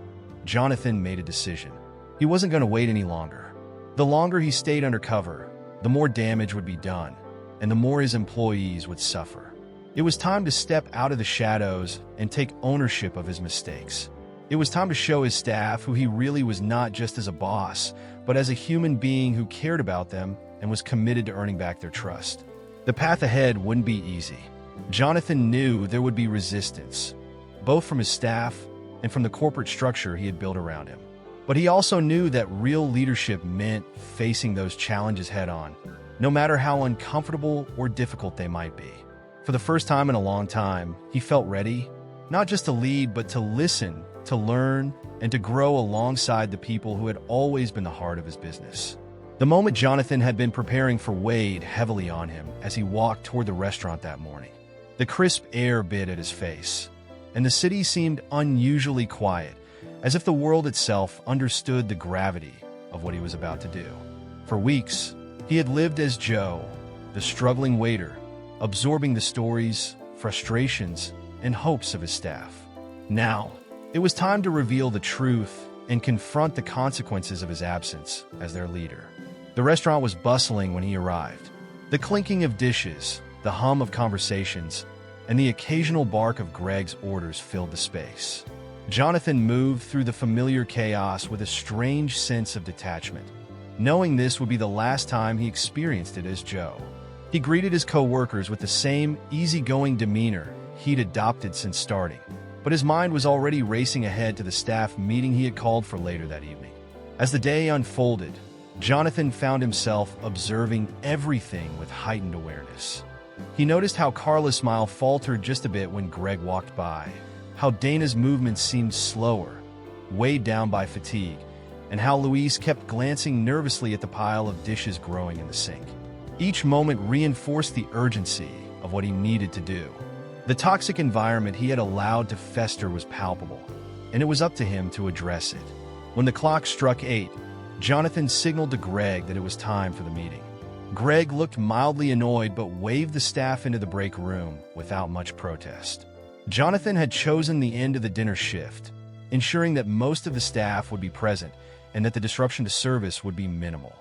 Jonathan made a decision. He wasn't going to wait any longer. The longer he stayed undercover, the more damage would be done, and the more his employees would suffer. It was time to step out of the shadows and take ownership of his mistakes. It was time to show his staff who he really was, not just as a boss, but as a human being who cared about them and was committed to earning back their trust. The path ahead wouldn't be easy. Jonathan knew there would be resistance, both from his staff and from the corporate structure he had built around him. But he also knew that real leadership meant facing those challenges head-on, no matter how uncomfortable or difficult they might be. For the first time in a long time, he felt ready, not just to lead, but to listen, to learn, and to grow alongside the people who had always been the heart of his business. The moment Jonathan had been preparing for weighed heavily on him as he walked toward the restaurant that morning. The crisp air bit at his face, and the city seemed unusually quiet, as if the world itself understood the gravity of what he was about to do. For weeks, he had lived as Joe, the struggling waiter, absorbing the stories, frustrations, and hopes of his staff. Now, it was time to reveal the truth and confront the consequences of his absence as their leader. The restaurant was bustling when he arrived. The clinking of dishes, the hum of conversations, and the occasional bark of Greg's orders filled the space. Jonathan moved through the familiar chaos with a strange sense of detachment, knowing this would be the last time he experienced it as Joe. He greeted his co-workers with the same easygoing demeanor he'd adopted since starting, but his mind was already racing ahead to the staff meeting he had called for later that evening. As the day unfolded, Jonathan found himself observing everything with heightened awareness. He noticed how Carla's smile faltered just a bit when Greg walked by, how Dana's movements seemed slower, weighed down by fatigue, and how Louise kept glancing nervously at the pile of dishes growing in the sink. Each moment reinforced the urgency of what he needed to do. The toxic environment he had allowed to fester was palpable, and it was up to him to address it. When the clock struck 8, Jonathan signaled to Greg that it was time for the meeting. Greg looked mildly annoyed but waved the staff into the break room without much protest. Jonathan had chosen the end of the dinner shift, ensuring that most of the staff would be present and that the disruption to service would be minimal.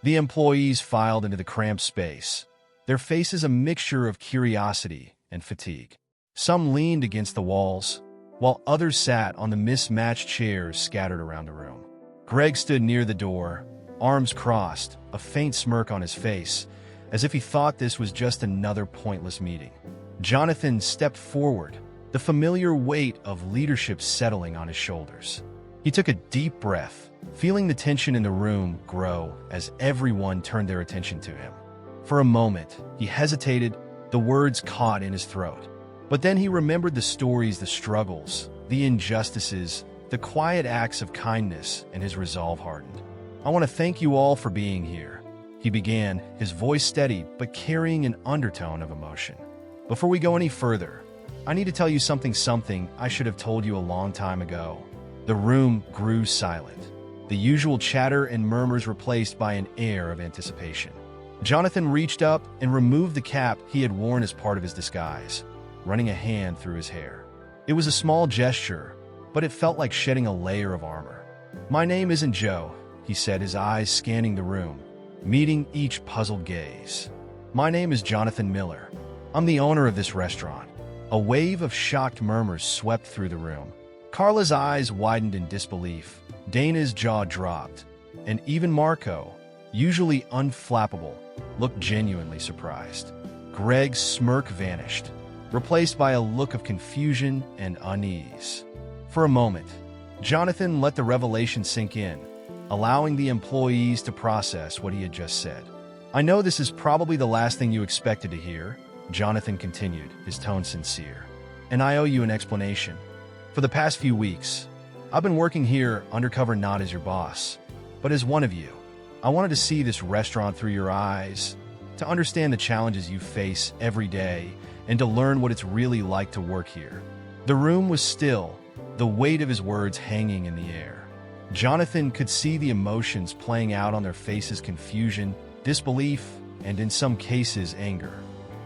The employees filed into the cramped space, their faces a mixture of curiosity and fatigue. Some leaned against the walls, while others sat on the mismatched chairs scattered around the room. Greg stood near the door, arms crossed, a faint smirk on his face, as if he thought this was just another pointless meeting. Jonathan stepped forward, the familiar weight of leadership settling on his shoulders. He took a deep breath, feeling the tension in the room grow as everyone turned their attention to him. For a moment, he hesitated, the words caught in his throat. But then he remembered the stories, the struggles, the injustices, the quiet acts of kindness, and his resolve hardened. "I want to thank you all for being here," he began, his voice steady but carrying an undertone of emotion. "Before we go any further, I need to tell you something I should have told you a long time ago." The room grew silent, the usual chatter and murmurs replaced by an air of anticipation. Jonathan reached up and removed the cap he had worn as part of his disguise, running a hand through his hair. It was a small gesture, but it felt like shedding a layer of armor. "My name isn't Joe," he said, his eyes scanning the room, meeting each puzzled gaze. "My name is Jonathan Miller. I'm the owner of this restaurant." A wave of shocked murmurs swept through the room. Carla's eyes widened in disbelief, Dana's jaw dropped, and even Marco, usually unflappable, looked genuinely surprised. Greg's smirk vanished, replaced by a look of confusion and unease. For a moment, Jonathan let the revelation sink in, allowing the employees to process what he had just said. I know this is probably the last thing you expected to hear, Jonathan continued, his tone sincere. And I owe you an explanation. For the past few weeks, I've been working here undercover not as your boss, but as one of you. I wanted to see this restaurant through your eyes, to understand the challenges you face every day, and to learn what it's really like to work here. The room was still, the weight of his words hanging in the air. Jonathan could see the emotions playing out on their faces: confusion, disbelief, and in some cases, anger.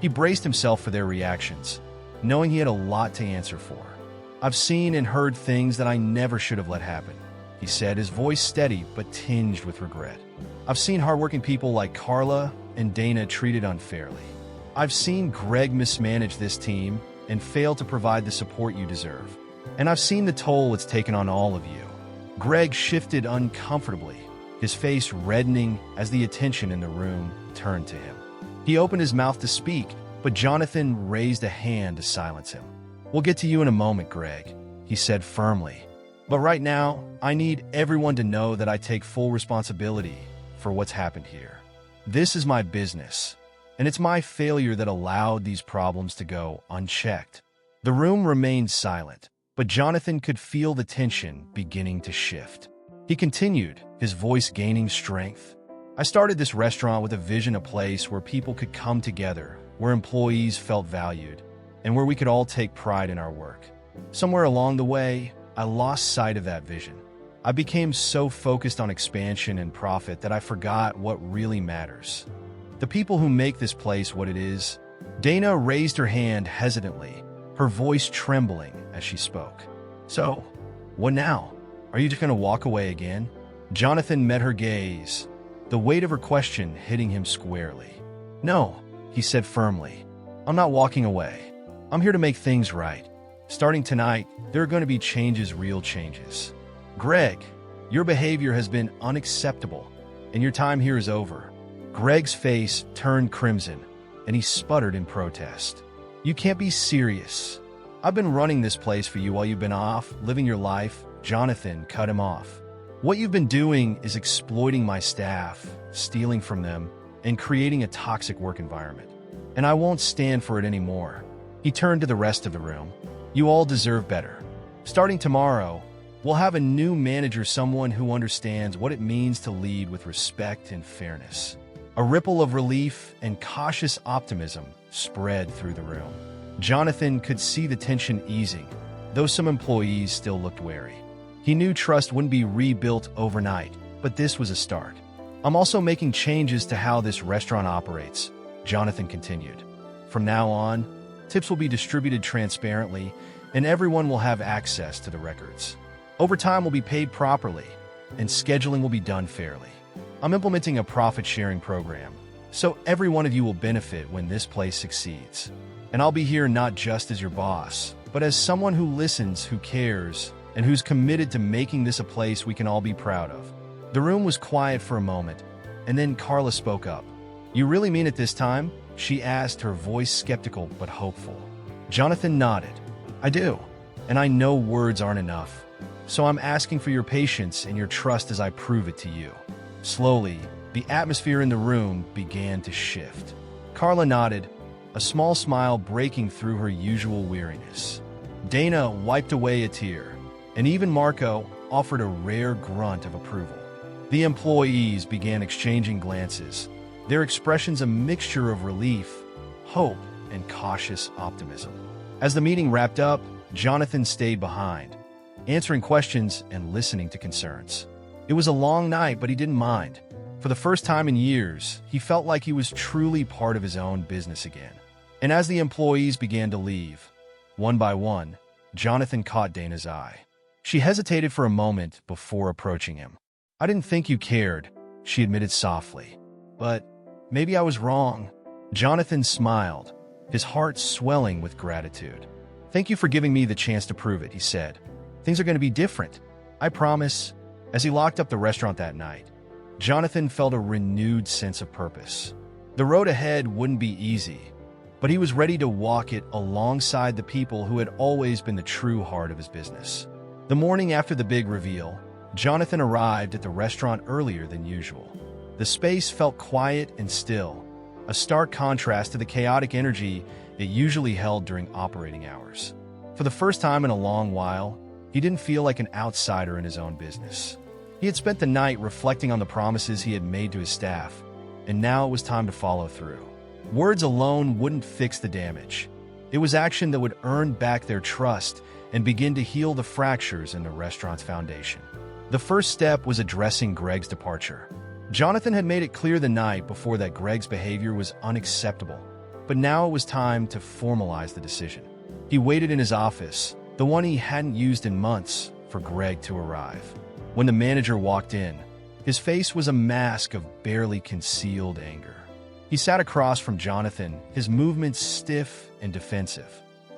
He braced himself for their reactions, knowing he had a lot to answer for. I've seen and heard things that I never should have let happen, he said, his voice steady but tinged with regret. I've seen hardworking people like Carla and Dana treated unfairly. I've seen Greg mismanage this team and fail to provide the support you deserve. And I've seen the toll it's taken on all of you. Greg shifted uncomfortably, his face reddening as the attention in the room turned to him. He opened his mouth to speak, but Jonathan raised a hand to silence him. We'll get to you in a moment, Greg, he said firmly. But right now, I need everyone to know that I take full responsibility for what's happened here. This is my business, and it's my failure that allowed these problems to go unchecked. The room remained silent, but Jonathan could feel the tension beginning to shift. He continued, his voice gaining strength. I started this restaurant with a vision, a place where people could come together, where employees felt valued, and where we could all take pride in our work. Somewhere along the way, I lost sight of that vision. I became so focused on expansion and profit that I forgot what really matters. The people who make this place what it is. Dana raised her hand hesitantly, her voice trembling as she spoke. So, what now? Are you just going to walk away again? Jonathan met her gaze, the weight of her question hitting him squarely. No, he said firmly. I'm not walking away. I'm here to make things right. Starting tonight, there are going to be changes, real changes. Greg, your behavior has been unacceptable, and your time here is over. Greg's face turned crimson, and he sputtered in protest. You can't be serious. I've been running this place for you while you've been off, living your life. Jonathan cut him off. What you've been doing is exploiting my staff, stealing from them, and creating a toxic work environment. And I won't stand for it anymore. He turned to the rest of the room. You all deserve better. Starting tomorrow, we'll have a new manager, someone who understands what it means to lead with respect and fairness. A ripple of relief and cautious optimism spread through the room. Jonathan could see the tension easing, though some employees still looked wary. He knew trust wouldn't be rebuilt overnight, but this was a start. I'm also making changes to how this restaurant operates, Jonathan continued. From now on, tips will be distributed transparently, and everyone will have access to the records. Overtime will be paid properly, and scheduling will be done fairly. I'm implementing a profit-sharing program, so every one of you will benefit when this place succeeds. And I'll be here not just as your boss, but as someone who listens, who cares, and who's committed to making this a place we can all be proud of. The room was quiet for a moment, and then Carla spoke up. You really mean it this time? She asked, her voice skeptical but hopeful. Jonathan nodded. I do, and I know words aren't enough. So I'm asking for your patience and your trust as I prove it to you. Slowly, the atmosphere in the room began to shift. Carla nodded, a small smile breaking through her usual weariness. Dana wiped away a tear, and even Marco offered a rare grunt of approval. The employees began exchanging glances, their expressions a mixture of relief, hope, and cautious optimism. As the meeting wrapped up, Jonathan stayed behind, answering questions and listening to concerns. It was a long night, but he didn't mind. For the first time in years, he felt like he was truly part of his own business again. And as the employees began to leave, one by one, Jonathan caught Dana's eye. She hesitated for a moment before approaching him. I didn't think you cared, she admitted softly. But maybe I was wrong. Jonathan smiled, his heart swelling with gratitude. Thank you for giving me the chance to prove it, he said. Things are going to be different, I promise. As he locked up the restaurant that night, Jonathan felt a renewed sense of purpose. The road ahead wouldn't be easy, but he was ready to walk it alongside the people who had always been the true heart of his business. The morning after the big reveal, Jonathan arrived at the restaurant earlier than usual. The space felt quiet and still, a stark contrast to the chaotic energy it usually held during operating hours. For the first time in a long while, he didn't feel like an outsider in his own business. He had spent the night reflecting on the promises he had made to his staff, and now it was time to follow through. Words alone wouldn't fix the damage. It was action that would earn back their trust and begin to heal the fractures in the restaurant's foundation. The first step was addressing Greg's departure. Jonathan had made it clear the night before that Greg's behavior was unacceptable, but now it was time to formalize the decision. He waited in his office, the one he hadn't used in months, for Greg to arrive. When the manager walked in, his face was a mask of barely concealed anger. He sat across from Jonathan, his movements stiff and defensive.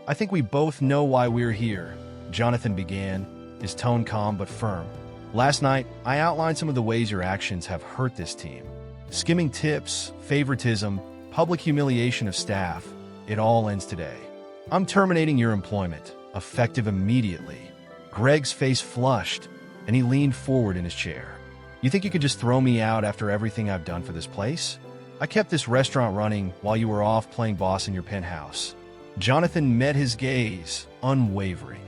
"I think we both know why we're here," Jonathan began, his tone calm but firm. "Last night, I outlined some of the ways your actions have hurt this team. Skimming tips, favoritism, public humiliation of staff. It all ends today. I'm terminating your employment, effective immediately." Greg's face flushed, and he leaned forward in his chair. "You think you could just throw me out after everything I've done for this place? I kept this restaurant running while you were off playing boss in your penthouse." Jonathan met his gaze, unwavering.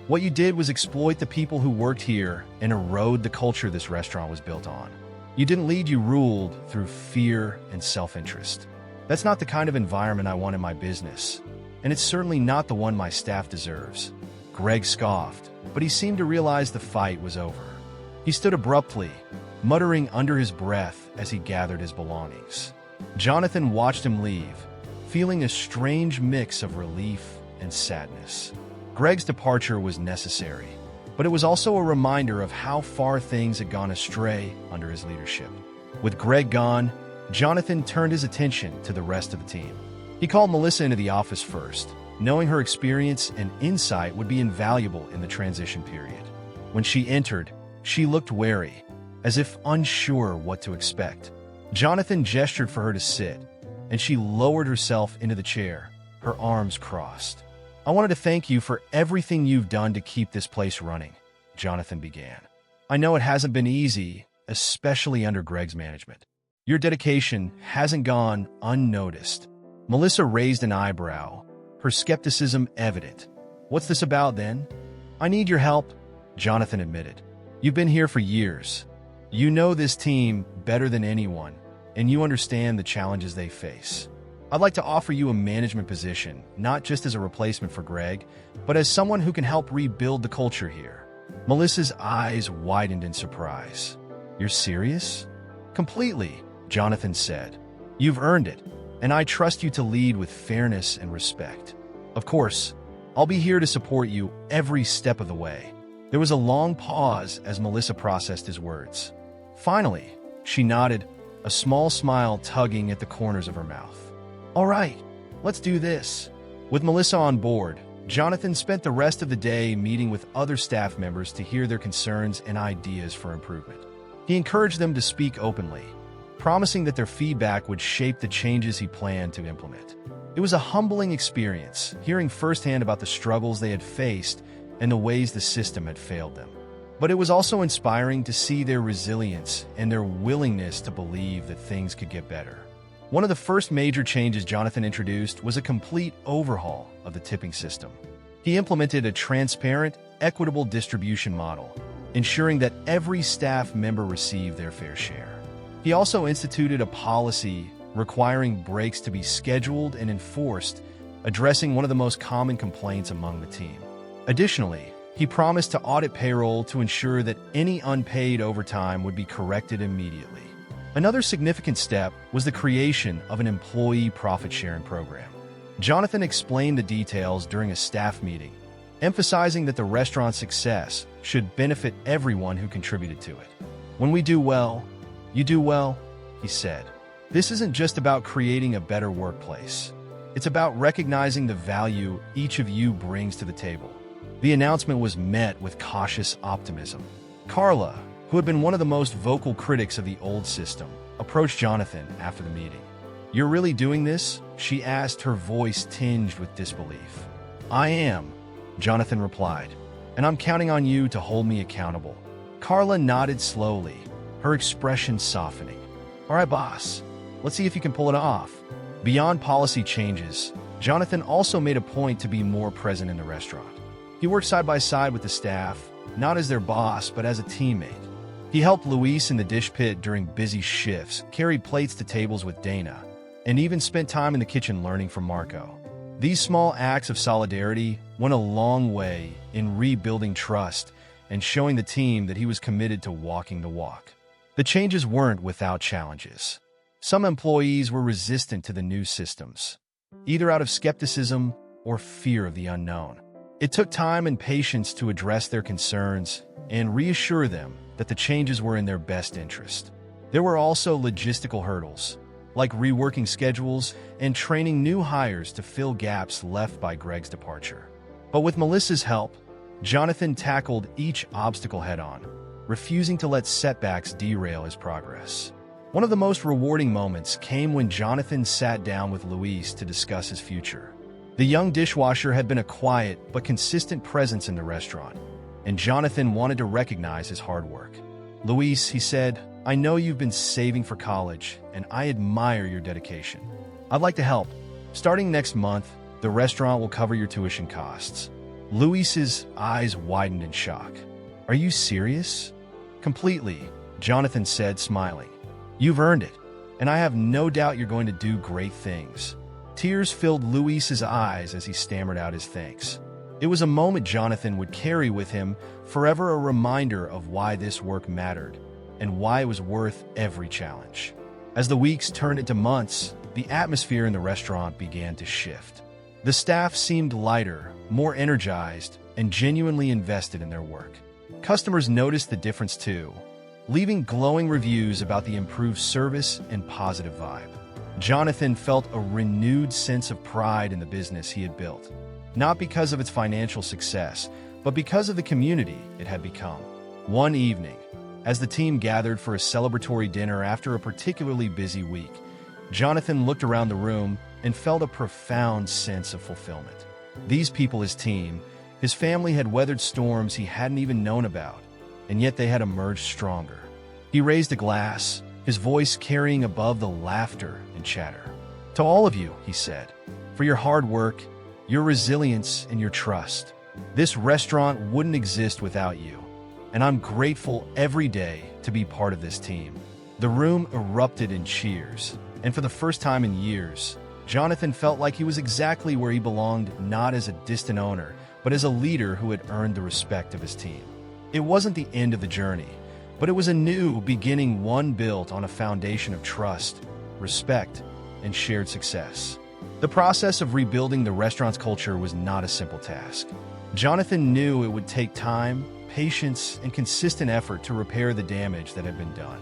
"What you did was exploit the people who worked here and erode the culture this restaurant was built on. You didn't lead, you ruled through fear and self-interest. That's not the kind of environment I want in my business, and it's certainly not the one my staff deserves." Greg scoffed, but he seemed to realize the fight was over. He stood abruptly, muttering under his breath as he gathered his belongings. Jonathan watched him leave, feeling a strange mix of relief and sadness. Greg's departure was necessary, but it was also a reminder of how far things had gone astray under his leadership. With Greg gone, Jonathan turned his attention to the rest of the team. He called Melissa into the office first, knowing her experience and insight would be invaluable in the transition period. When she entered, she looked wary, as if unsure what to expect. Jonathan gestured for her to sit, and she lowered herself into the chair, her arms crossed. "I wanted to thank you for everything you've done to keep this place running," Jonathan began. "I know it hasn't been easy, especially under Greg's management. Your dedication hasn't gone unnoticed." Melissa raised an eyebrow, her skepticism evident. "What's this about, then?" "I need your help," Jonathan admitted. "You've been here for years. You know this team better than anyone, and you understand the challenges they face. I'd like to offer you a management position, not just as a replacement for Greg, but as someone who can help rebuild the culture here." Melissa's eyes widened in surprise. "You're serious?" "Completely," Jonathan said. "You've earned it, and I trust you to lead with fairness and respect. Of course, I'll be here to support you every step of the way." There was a long pause as Melissa processed his words. Finally, she nodded, a small smile tugging at the corners of her mouth. "All right, let's do this." With Melissa on board, Jonathan spent the rest of the day meeting with other staff members to hear their concerns and ideas for improvement. He encouraged them to speak openly, promising that their feedback would shape the changes he planned to implement. It was a humbling experience, hearing firsthand about the struggles they had faced and the ways the system had failed them. But it was also inspiring to see their resilience and their willingness to believe that things could get better. One of the first major changes Jonathan introduced was a complete overhaul of the tipping system. He implemented a transparent, equitable distribution model, ensuring that every staff member received their fair share. He also instituted a policy requiring breaks to be scheduled and enforced, addressing one of the most common complaints among the team. Additionally, he promised to audit payroll to ensure that any unpaid overtime would be corrected immediately. Another significant step was the creation of an employee profit-sharing program. Jonathan explained the details during a staff meeting, emphasizing that the restaurant's success should benefit everyone who contributed to it. "When we do well, you do well," he said. "This isn't just about creating a better workplace. It's about recognizing the value each of you brings to the table." The announcement was met with cautious optimism. Carla, who had been one of the most vocal critics of the old system, approached Jonathan after the meeting. "You're really doing this?" she asked, her voice tinged with disbelief. "I am," Jonathan replied, "and I'm counting on you to hold me accountable." Carla nodded slowly, her expression softening. All right, boss, let's see if you can pull it off. Beyond policy changes, Jonathan also made a point to be more present in the restaurant. He worked side by side with the staff, not as their boss, but as a teammate. He helped Luis in the dish pit during busy shifts, carried plates to tables with Dana, and even spent time in the kitchen learning from Marco. These small acts of solidarity went a long way in rebuilding trust and showing the team that he was committed to walking the walk. The changes weren't without challenges. Some employees were resistant to the new systems, either out of skepticism or fear of the unknown. It took time and patience to address their concerns and reassure them that the changes were in their best interest. There were also logistical hurdles, like reworking schedules and training new hires to fill gaps left by Greg's departure. But with Melissa's help, Jonathan tackled each obstacle head-on, refusing to let setbacks derail his progress. One of the most rewarding moments came when Jonathan sat down with Luis to discuss his future. The young dishwasher had been a quiet but consistent presence in the restaurant, and Jonathan wanted to recognize his hard work. "Luis," he said, "I know you've been saving for college, and I admire your dedication. I'd like to help. Starting next month, the restaurant will cover your tuition costs." Luis's eyes widened in shock. "Are you serious?" "Completely," Jonathan said, smiling. "You've earned it, and I have no doubt you're going to do great things." Tears filled Luis's eyes as he stammered out his thanks. It was a moment Jonathan would carry with him forever, a reminder of why this work mattered and why it was worth every challenge. As the weeks turned into months, the atmosphere in the restaurant began to shift. The staff seemed lighter, more energized, and genuinely invested in their work. Customers noticed the difference too, leaving glowing reviews about the improved service and positive vibe. Jonathan felt a renewed sense of pride in the business he had built, not because of its financial success, but because of the community it had become. One evening, as the team gathered for a celebratory dinner after a particularly busy week, Jonathan looked around the room and felt a profound sense of fulfillment. These people, his team, his family, had weathered storms he hadn't even known about, and yet they had emerged stronger. He raised a glass, his voice carrying above the laughter and chatter. "To all of you," he said, "for your hard work, your resilience, and your trust. This restaurant wouldn't exist without you, and I'm grateful every day to be part of this team." The room erupted in cheers, and for the first time in years, Jonathan felt like he was exactly where he belonged, not as a distant owner, but as a leader who had earned the respect of his team. It wasn't the end of the journey, but it was a new beginning, one built on a foundation of trust, respect, and shared success. The process of rebuilding the restaurant's culture was not a simple task. Jonathan knew it would take time, patience, and consistent effort to repair the damage that had been done.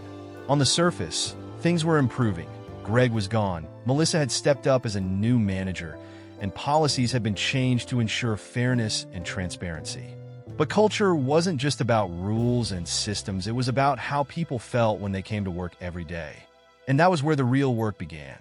On the surface, things were improving. Greg was gone, Melissa had stepped up as a new manager, and policies had been changed to ensure fairness and transparency. But culture wasn't just about rules and systems, it was about how people felt when they came to work every day. And that was where the real work began.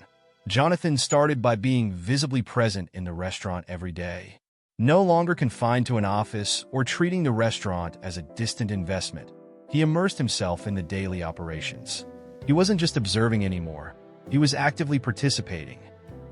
Jonathan started by being visibly present in the restaurant every day. No longer confined to an office or treating the restaurant as a distant investment, he immersed himself in the daily operations. He wasn't just observing anymore, he was actively participating.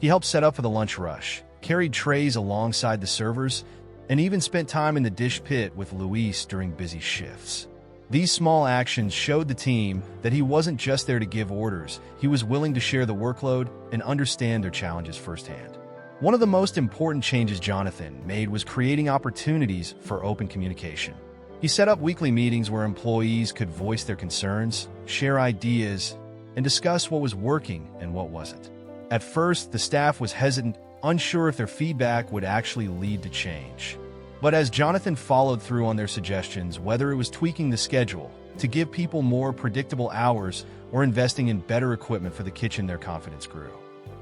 He helped set up for the lunch rush, carried trays alongside the servers, and even spent time in the dish pit with Luis during busy shifts. These small actions showed the team that he wasn't just there to give orders, he was willing to share the workload and understand their challenges firsthand. One of the most important changes Jonathan made was creating opportunities for open communication. He set up weekly meetings where employees could voice their concerns, share ideas, and discuss what was working and what wasn't. At first, the staff was hesitant, unsure if their feedback would actually lead to change. But as Jonathan followed through on their suggestions, whether it was tweaking the schedule to give people more predictable hours or investing in better equipment for the kitchen, their confidence grew.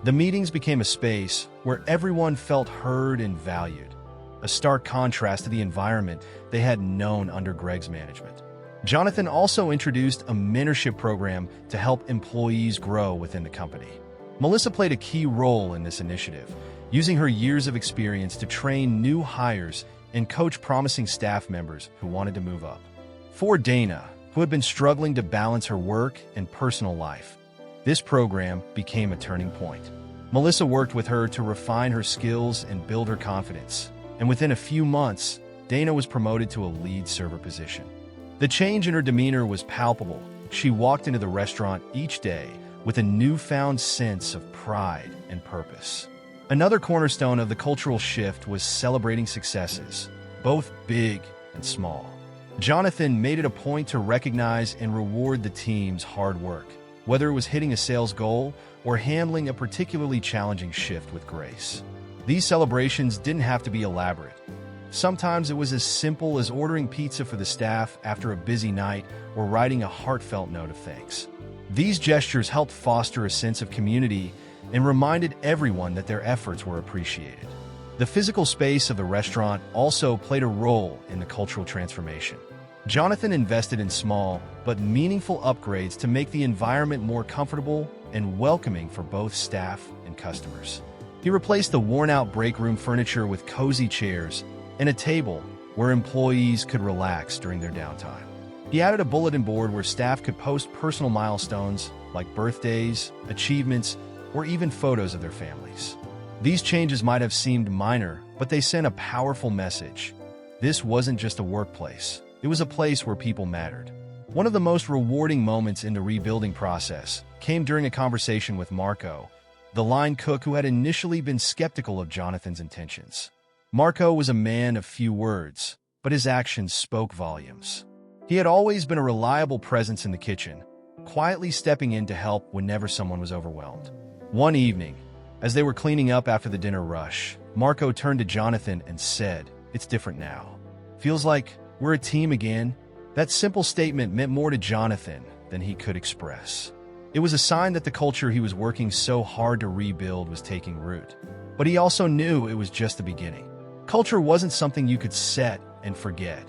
The meetings became a space where everyone felt heard and valued, a stark contrast to the environment they had known under Greg's management. Jonathan also introduced a mentorship program to help employees grow within the company. Melissa played a key role in this initiative, using her years of experience to train new hires and coach promising staff members who wanted to move up. For Dana, who had been struggling to balance her work and personal life, This program became a turning point. Melissa worked with her to refine her skills and build her confidence, and within a few months, Dana was promoted to a lead server position. The change in her demeanor was palpable. She walked into the restaurant each day with a newfound sense of pride and purpose. Another cornerstone of the cultural shift was celebrating successes, both big and small. Jonathan made it a point to recognize and reward the team's hard work, whether it was hitting a sales goal or handling a particularly challenging shift with grace. These celebrations didn't have to be elaborate. Sometimes it was as simple as ordering pizza for the staff after a busy night or writing a heartfelt note of thanks. These gestures helped foster a sense of community and reminded everyone that their efforts were appreciated. The physical space of the restaurant also played a role in the cultural transformation. Jonathan invested in small but meaningful upgrades to make the environment more comfortable and welcoming for both staff and customers. He replaced the worn-out break room furniture with cozy chairs and a table where employees could relax during their downtime. He added a bulletin board where staff could post personal milestones like birthdays, achievements, or even photos of their families. These changes might have seemed minor, but they sent a powerful message. This wasn't just a workplace. It was a place where people mattered. One of the most rewarding moments in the rebuilding process came during a conversation with Marco, the line cook who had initially been skeptical of Jonathan's intentions. Marco was a man of few words, but his actions spoke volumes. He had always been a reliable presence in the kitchen, quietly stepping in to help whenever someone was overwhelmed. One evening, as they were cleaning up after the dinner rush, Marco turned to Jonathan and said, "It's different now. Feels like we're a team again." That simple statement meant more to Jonathan than he could express. It was a sign that the culture he was working so hard to rebuild was taking root. But he also knew it was just the beginning. Culture wasn't something you could set and forget.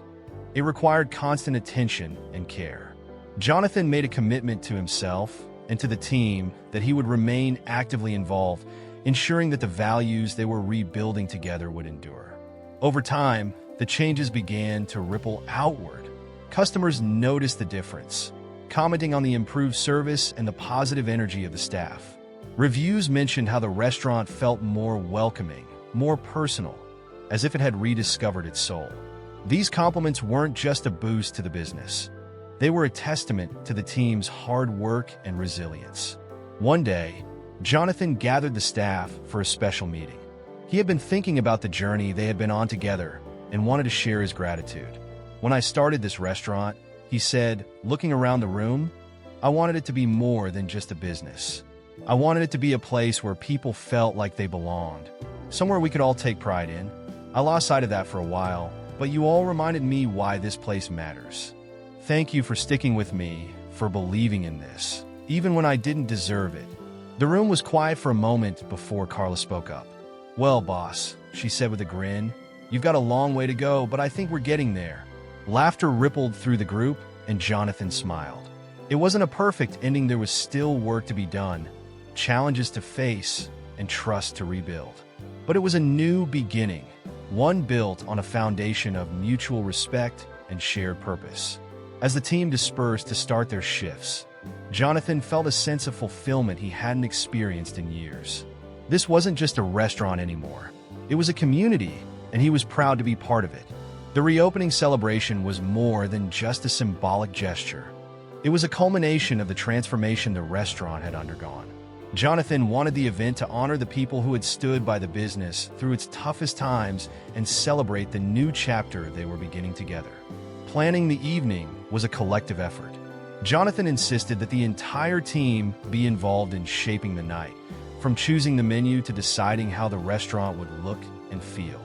It required constant attention and care. Jonathan made a commitment to himself and to the team that he would remain actively involved, ensuring that the values they were rebuilding together would endure. Over time, the changes began to ripple outward. Customers noticed the difference, commenting on the improved service and the positive energy of the staff. Reviews mentioned how the restaurant felt more welcoming, more personal, as if it had rediscovered its soul. These compliments weren't just a boost to the business. They were a testament to the team's hard work and resilience. One day, Jonathan gathered the staff for a special meeting. He had been thinking about the journey they had been on together and wanted to share his gratitude. "When I started this restaurant," he said, looking around the room, "I wanted it to be more than just a business. I wanted it to be a place where people felt like they belonged, somewhere we could all take pride in. I lost sight of that for a while, but you all reminded me why this place matters. Thank you for sticking with me, for believing in this, even when I didn't deserve it." The room was quiet for a moment before Carla spoke up. "Well, boss," she said with a grin, "you've got a long way to go, but I think we're getting there." Laughter rippled through the group, and Jonathan smiled. It wasn't a perfect ending. There was still work to be done, challenges to face, and trust to rebuild. But it was a new beginning, one built on a foundation of mutual respect and shared purpose. As the team dispersed to start their shifts, Jonathan felt a sense of fulfillment he hadn't experienced in years. This wasn't just a restaurant anymore. It was a community, and he was proud to be part of it. The reopening celebration was more than just a symbolic gesture. It was a culmination of the transformation the restaurant had undergone. Jonathan wanted the event to honor the people who had stood by the business through its toughest times and celebrate the new chapter they were beginning together. Planning the evening was a collective effort. Jonathan insisted that the entire team be involved in shaping the night, from choosing the menu to deciding how the restaurant would look and feel.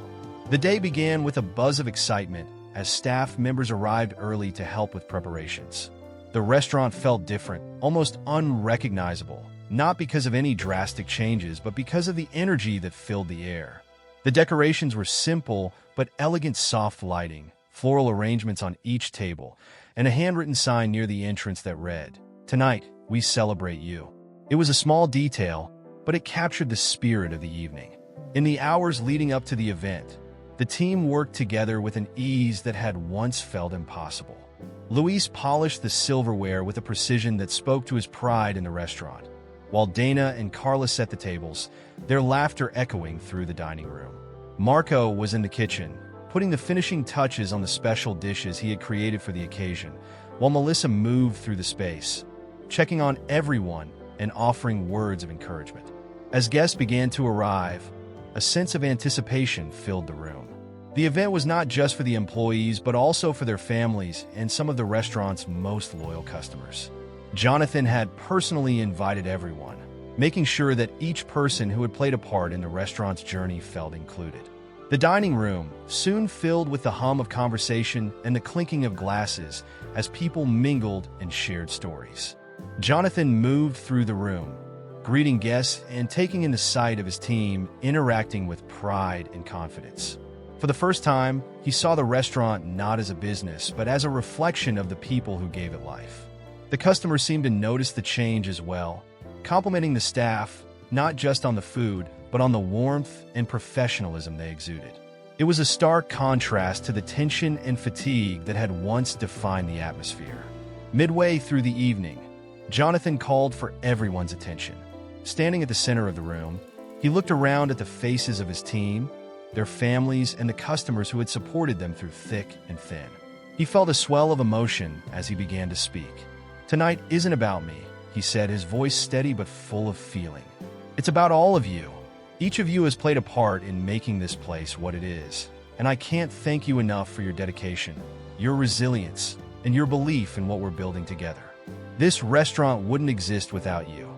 The day began with a buzz of excitement as staff members arrived early to help with preparations. The restaurant felt different, almost unrecognizable, not because of any drastic changes, but because of the energy that filled the air. The decorations were simple but elegant, soft lighting, floral arrangements on each table, and a handwritten sign near the entrance that read, "Tonight, we celebrate you." It was a small detail, but it captured the spirit of the evening. In the hours leading up to the event, the team worked together with an ease that had once felt impossible. Luis polished the silverware with a precision that spoke to his pride in the restaurant. While Dana and Carla set the tables, their laughter echoing through the dining room. Marco was in the kitchen, putting the finishing touches on the special dishes he had created for the occasion, while Melissa moved through the space, checking on everyone and offering words of encouragement. As guests began to arrive, a sense of anticipation filled the room. The event was not just for the employees, but also for their families and some of the restaurant's most loyal customers. Jonathan had personally invited everyone, making sure that each person who had played a part in the restaurant's journey felt included. The dining room soon filled with the hum of conversation and the clinking of glasses as people mingled and shared stories. Jonathan moved through the room, greeting guests and taking in the sight of his team interacting with pride and confidence. For the first time, he saw the restaurant not as a business, but as a reflection of the people who gave it life. The customers seemed to notice the change as well, complimenting the staff, not just on the food, but on the warmth and professionalism they exuded. It was a stark contrast to the tension and fatigue that had once defined the atmosphere. Midway through the evening, Jonathan called for everyone's attention. Standing at the center of the room, he looked around at the faces of his team, their families, and the customers who had supported them through thick and thin. He felt a swell of emotion as he began to speak. "Tonight isn't about me," he said, his voice steady but full of feeling. "It's about all of you. Each of you has played a part in making this place what it is, and I can't thank you enough for your dedication, your resilience, and your belief in what we're building together. This restaurant wouldn't exist without you,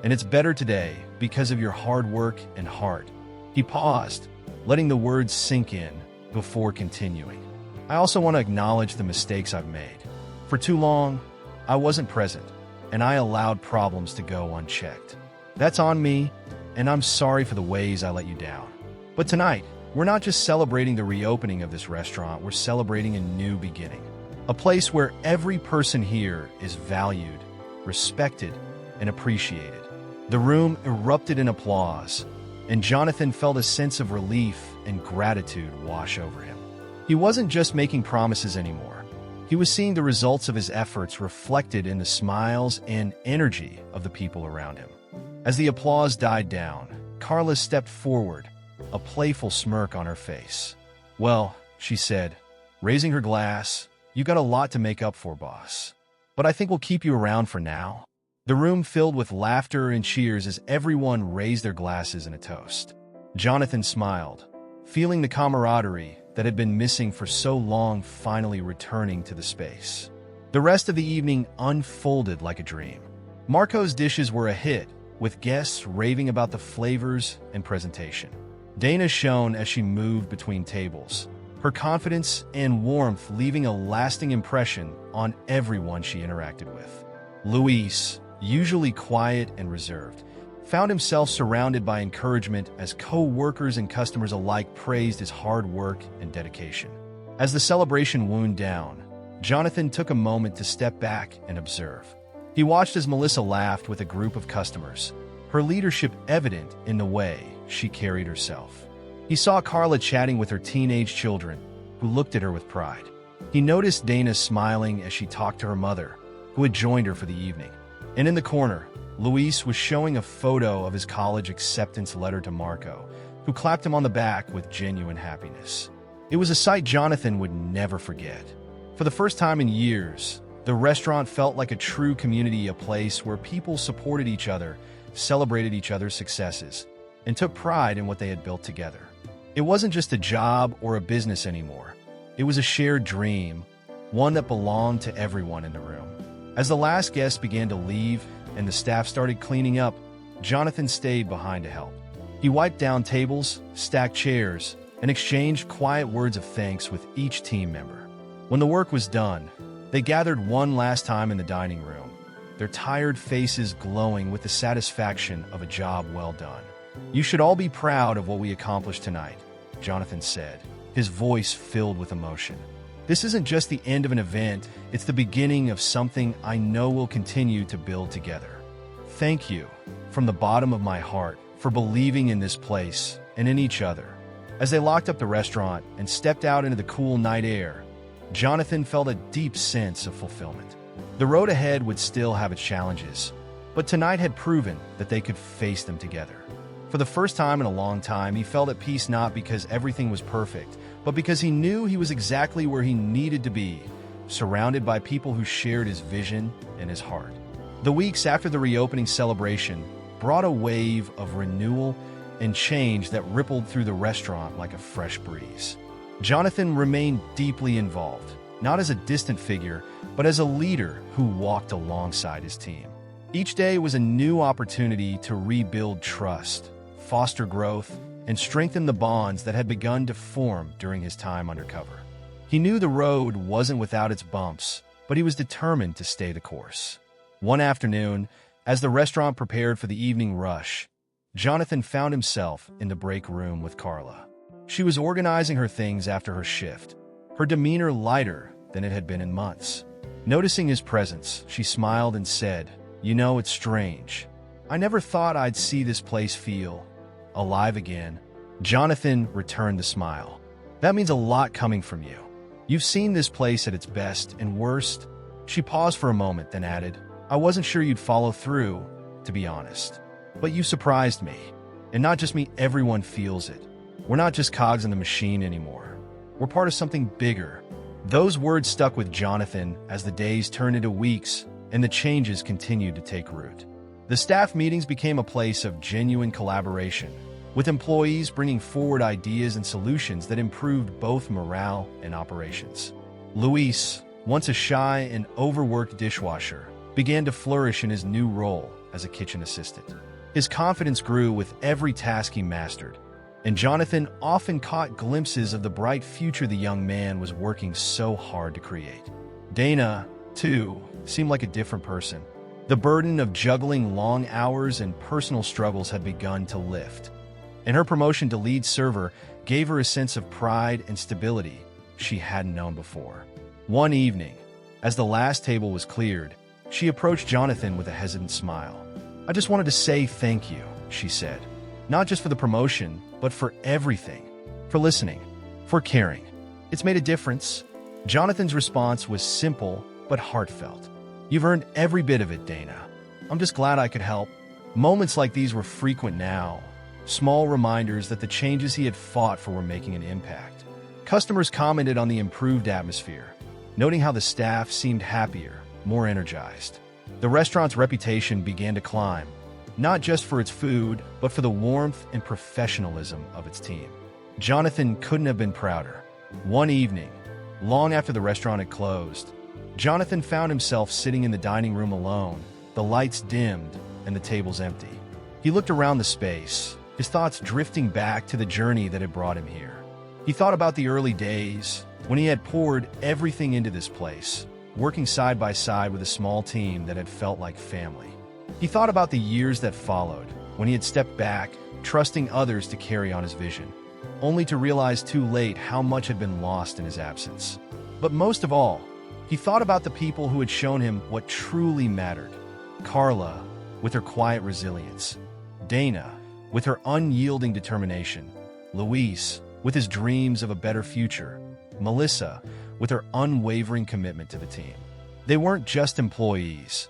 and it's better today because of your hard work and heart." He paused, letting the words sink in before continuing. "I also want to acknowledge the mistakes I've made. For too long, I wasn't present, and I allowed problems to go unchecked. That's on me, and I'm sorry for the ways I let you down. But tonight, we're not just celebrating the reopening of this restaurant, we're celebrating a new beginning. A place where every person here is valued, respected, and appreciated." The room erupted in applause, and Jonathan felt a sense of relief and gratitude wash over him. He wasn't just making promises anymore. He was seeing the results of his efforts reflected in the smiles and energy of the people around him. As the applause died down, Carla stepped forward, a playful smirk on her face. "Well," she said, raising her glass, "you got a lot to make up for, boss. But I think we'll keep you around for now." The room filled with laughter and cheers as everyone raised their glasses in a toast. Jonathan smiled, feeling the camaraderie that had been missing for so long finally returning to the space. The rest of the evening unfolded like a dream. Marco's dishes were a hit, with guests raving about the flavors and presentation. Dana shone as she moved between tables, her confidence and warmth leaving a lasting impression on everyone she interacted with. Luis, usually quiet and reserved, found himself surrounded by encouragement as co-workers and customers alike praised his hard work and dedication. As the celebration wound down, Jonathan took a moment to step back and observe. He watched as Melissa laughed with a group of customers, her leadership evident in the way she carried herself. He saw Carla chatting with her teenage children, who looked at her with pride. He noticed Dana smiling as she talked to her mother, who had joined her for the evening. And in the corner, Luis was showing a photo of his college acceptance letter to Marco, who clapped him on the back with genuine happiness. It was a sight Jonathan would never forget. For the first time in years, the restaurant felt like a true community, a place where people supported each other, celebrated each other's successes, and took pride in what they had built together. It wasn't just a job or a business anymore. It was a shared dream, one that belonged to everyone in the room. As the last guest began to leave and the staff started cleaning up, Jonathan stayed behind to help. He wiped down tables, stacked chairs, and exchanged quiet words of thanks with each team member. When the work was done, they gathered one last time in the dining room, their tired faces glowing with the satisfaction of a job well done. "You should all be proud of what we accomplished tonight," Jonathan said, his voice filled with emotion. "This isn't just the end of an event, it's the beginning of something I know we'll continue to build together. Thank you, from the bottom of my heart, for believing in this place and in each other." As they locked up the restaurant and stepped out into the cool night air, Jonathan felt a deep sense of fulfillment. The road ahead would still have its challenges, But tonight had proven that they could face them together. For the first time in a long time, he felt at peace not because everything was perfect, but because he knew he was exactly where he needed to be, surrounded by people who shared his vision and his heart. The weeks after the reopening celebration brought a wave of renewal and change that rippled through the restaurant like a fresh breeze. Jonathan remained deeply involved, not as a distant figure, but as a leader who walked alongside his team. Each day was a new opportunity to rebuild trust, foster growth, and strengthen the bonds that had begun to form during his time undercover. He knew the road wasn't without its bumps, but he was determined to stay the course. One afternoon, as the restaurant prepared for the evening rush, Jonathan found himself in the break room with Carla. She was organizing her things after her shift, her demeanor lighter than it had been in months. Noticing his presence, she smiled and said, "You know, it's strange. I never thought I'd see this place feel alive again." Jonathan returned the smile. "That means a lot coming from you. You've seen this place at its best and worst." She paused for a moment, then added, "I wasn't sure you'd follow through, to be honest. But you surprised me. And not just me, everyone feels it. We're not just cogs in the machine anymore. We're part of something bigger." Those words stuck with Jonathan as the days turned into weeks and the changes continued to take root. The staff meetings became a place of genuine collaboration, with employees bringing forward ideas and solutions that improved both morale and operations. Luis, once a shy and overworked dishwasher, began to flourish in his new role as a kitchen assistant. His confidence grew with every task he mastered, and Jonathan often caught glimpses of the bright future the young man was working so hard to create. Dana, too, seemed like a different person. The burden of juggling long hours and personal struggles had begun to lift, and her promotion to lead server gave her a sense of pride and stability she hadn't known before. One evening, as the last table was cleared, she approached Jonathan with a hesitant smile. "I just wanted to say thank you," she said. "Not just for the promotion, but for everything. For listening, for caring. It's made a difference." Jonathan's response was simple but heartfelt. "You've earned every bit of it, Dana. I'm just glad I could help." Moments like these were frequent now, small reminders that the changes he had fought for were making an impact. Customers commented on the improved atmosphere, noting how the staff seemed happier, more energized. The restaurant's reputation began to climb, not just for its food, but for the warmth and professionalism of its team. Jonathan couldn't have been prouder. One evening, long after the restaurant had closed, Jonathan found himself sitting in the dining room alone, the lights dimmed and the tables empty. He looked around the space, his thoughts drifting back to the journey that had brought him here. He thought about the early days, when he had poured everything into this place, working side by side with a small team that had felt like family. He thought about the years that followed, when he had stepped back, trusting others to carry on his vision, only to realize too late how much had been lost in his absence. But most of all, he thought about the people who had shown him what truly mattered. Carla, with her quiet resilience. Dana, with her unyielding determination. Luis, with his dreams of a better future. Melissa, with her unwavering commitment to the team. They weren't just employees.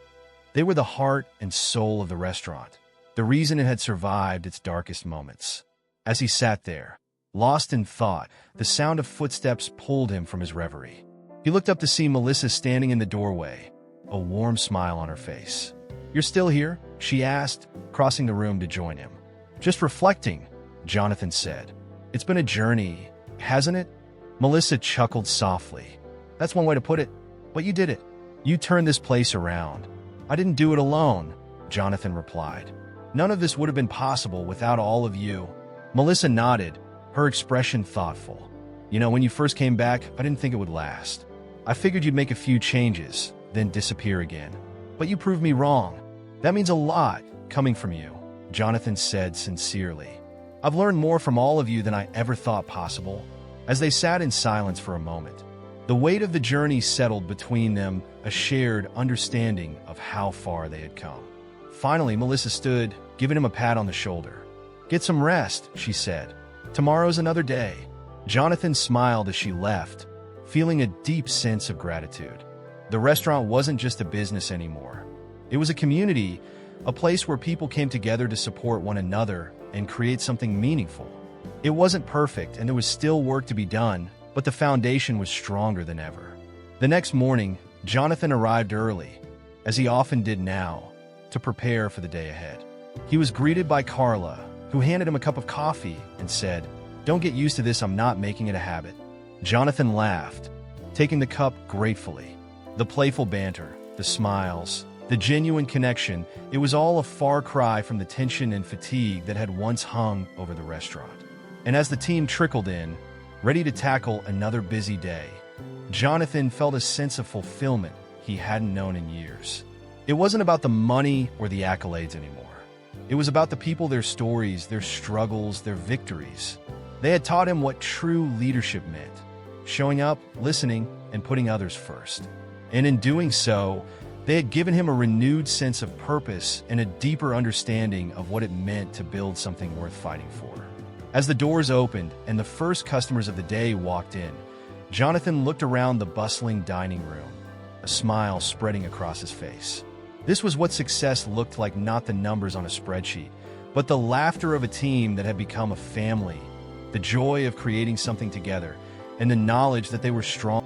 They were the heart and soul of the restaurant, the reason it had survived its darkest moments. As he sat there, lost in thought, the sound of footsteps pulled him from his reverie. He looked up to see Melissa standing in the doorway, a warm smile on her face. "You're still here?" she asked, crossing the room to join him. "Just reflecting," Jonathan said. "It's been a journey, hasn't it?" Melissa chuckled softly. "That's one way to put it, but you did it. You turned this place around." "I didn't do it alone," Jonathan replied. "None of this would have been possible without all of you." Melissa nodded, her expression thoughtful. "You know, when you first came back, I didn't think it would last. I figured you'd make a few changes, then disappear again. But you proved me wrong. That means a lot, coming from you," Jonathan said sincerely. "I've learned more from all of you than I ever thought possible." As they sat in silence for a moment, the weight of the journey settled between them, a shared understanding of how far they had come. Finally, Melissa stood, giving him a pat on the shoulder. "Get some rest," she said. "Tomorrow's another day." Jonathan smiled as she left, feeling a deep sense of gratitude. The restaurant wasn't just a business anymore. It was a community, a place where people came together to support one another and create something meaningful. It wasn't perfect and there was still work to be done, but the foundation was stronger than ever. The next morning, Jonathan arrived early, as he often did now, to prepare for the day ahead. He was greeted by Carla, who handed him a cup of coffee and said, "Don't get used to this, I'm not making it a habit." Jonathan laughed, taking the cup gratefully. The playful banter, the smiles, the genuine connection, it was all a far cry from the tension and fatigue that had once hung over the restaurant. And as the team trickled in, ready to tackle another busy day, Jonathan felt a sense of fulfillment he hadn't known in years. It wasn't about the money or the accolades anymore. It was about the people, their stories, their struggles, their victories. They had taught him what true leadership meant: showing up, listening, and putting others first. And in doing so, they had given him a renewed sense of purpose and a deeper understanding of what it meant to build something worth fighting for. As the doors opened and the first customers of the day walked in, Jonathan looked around the bustling dining room, a smile spreading across his face. This was what success looked like, not the numbers on a spreadsheet, but the laughter of a team that had become a family, the joy of creating something together, and the knowledge that they were strong.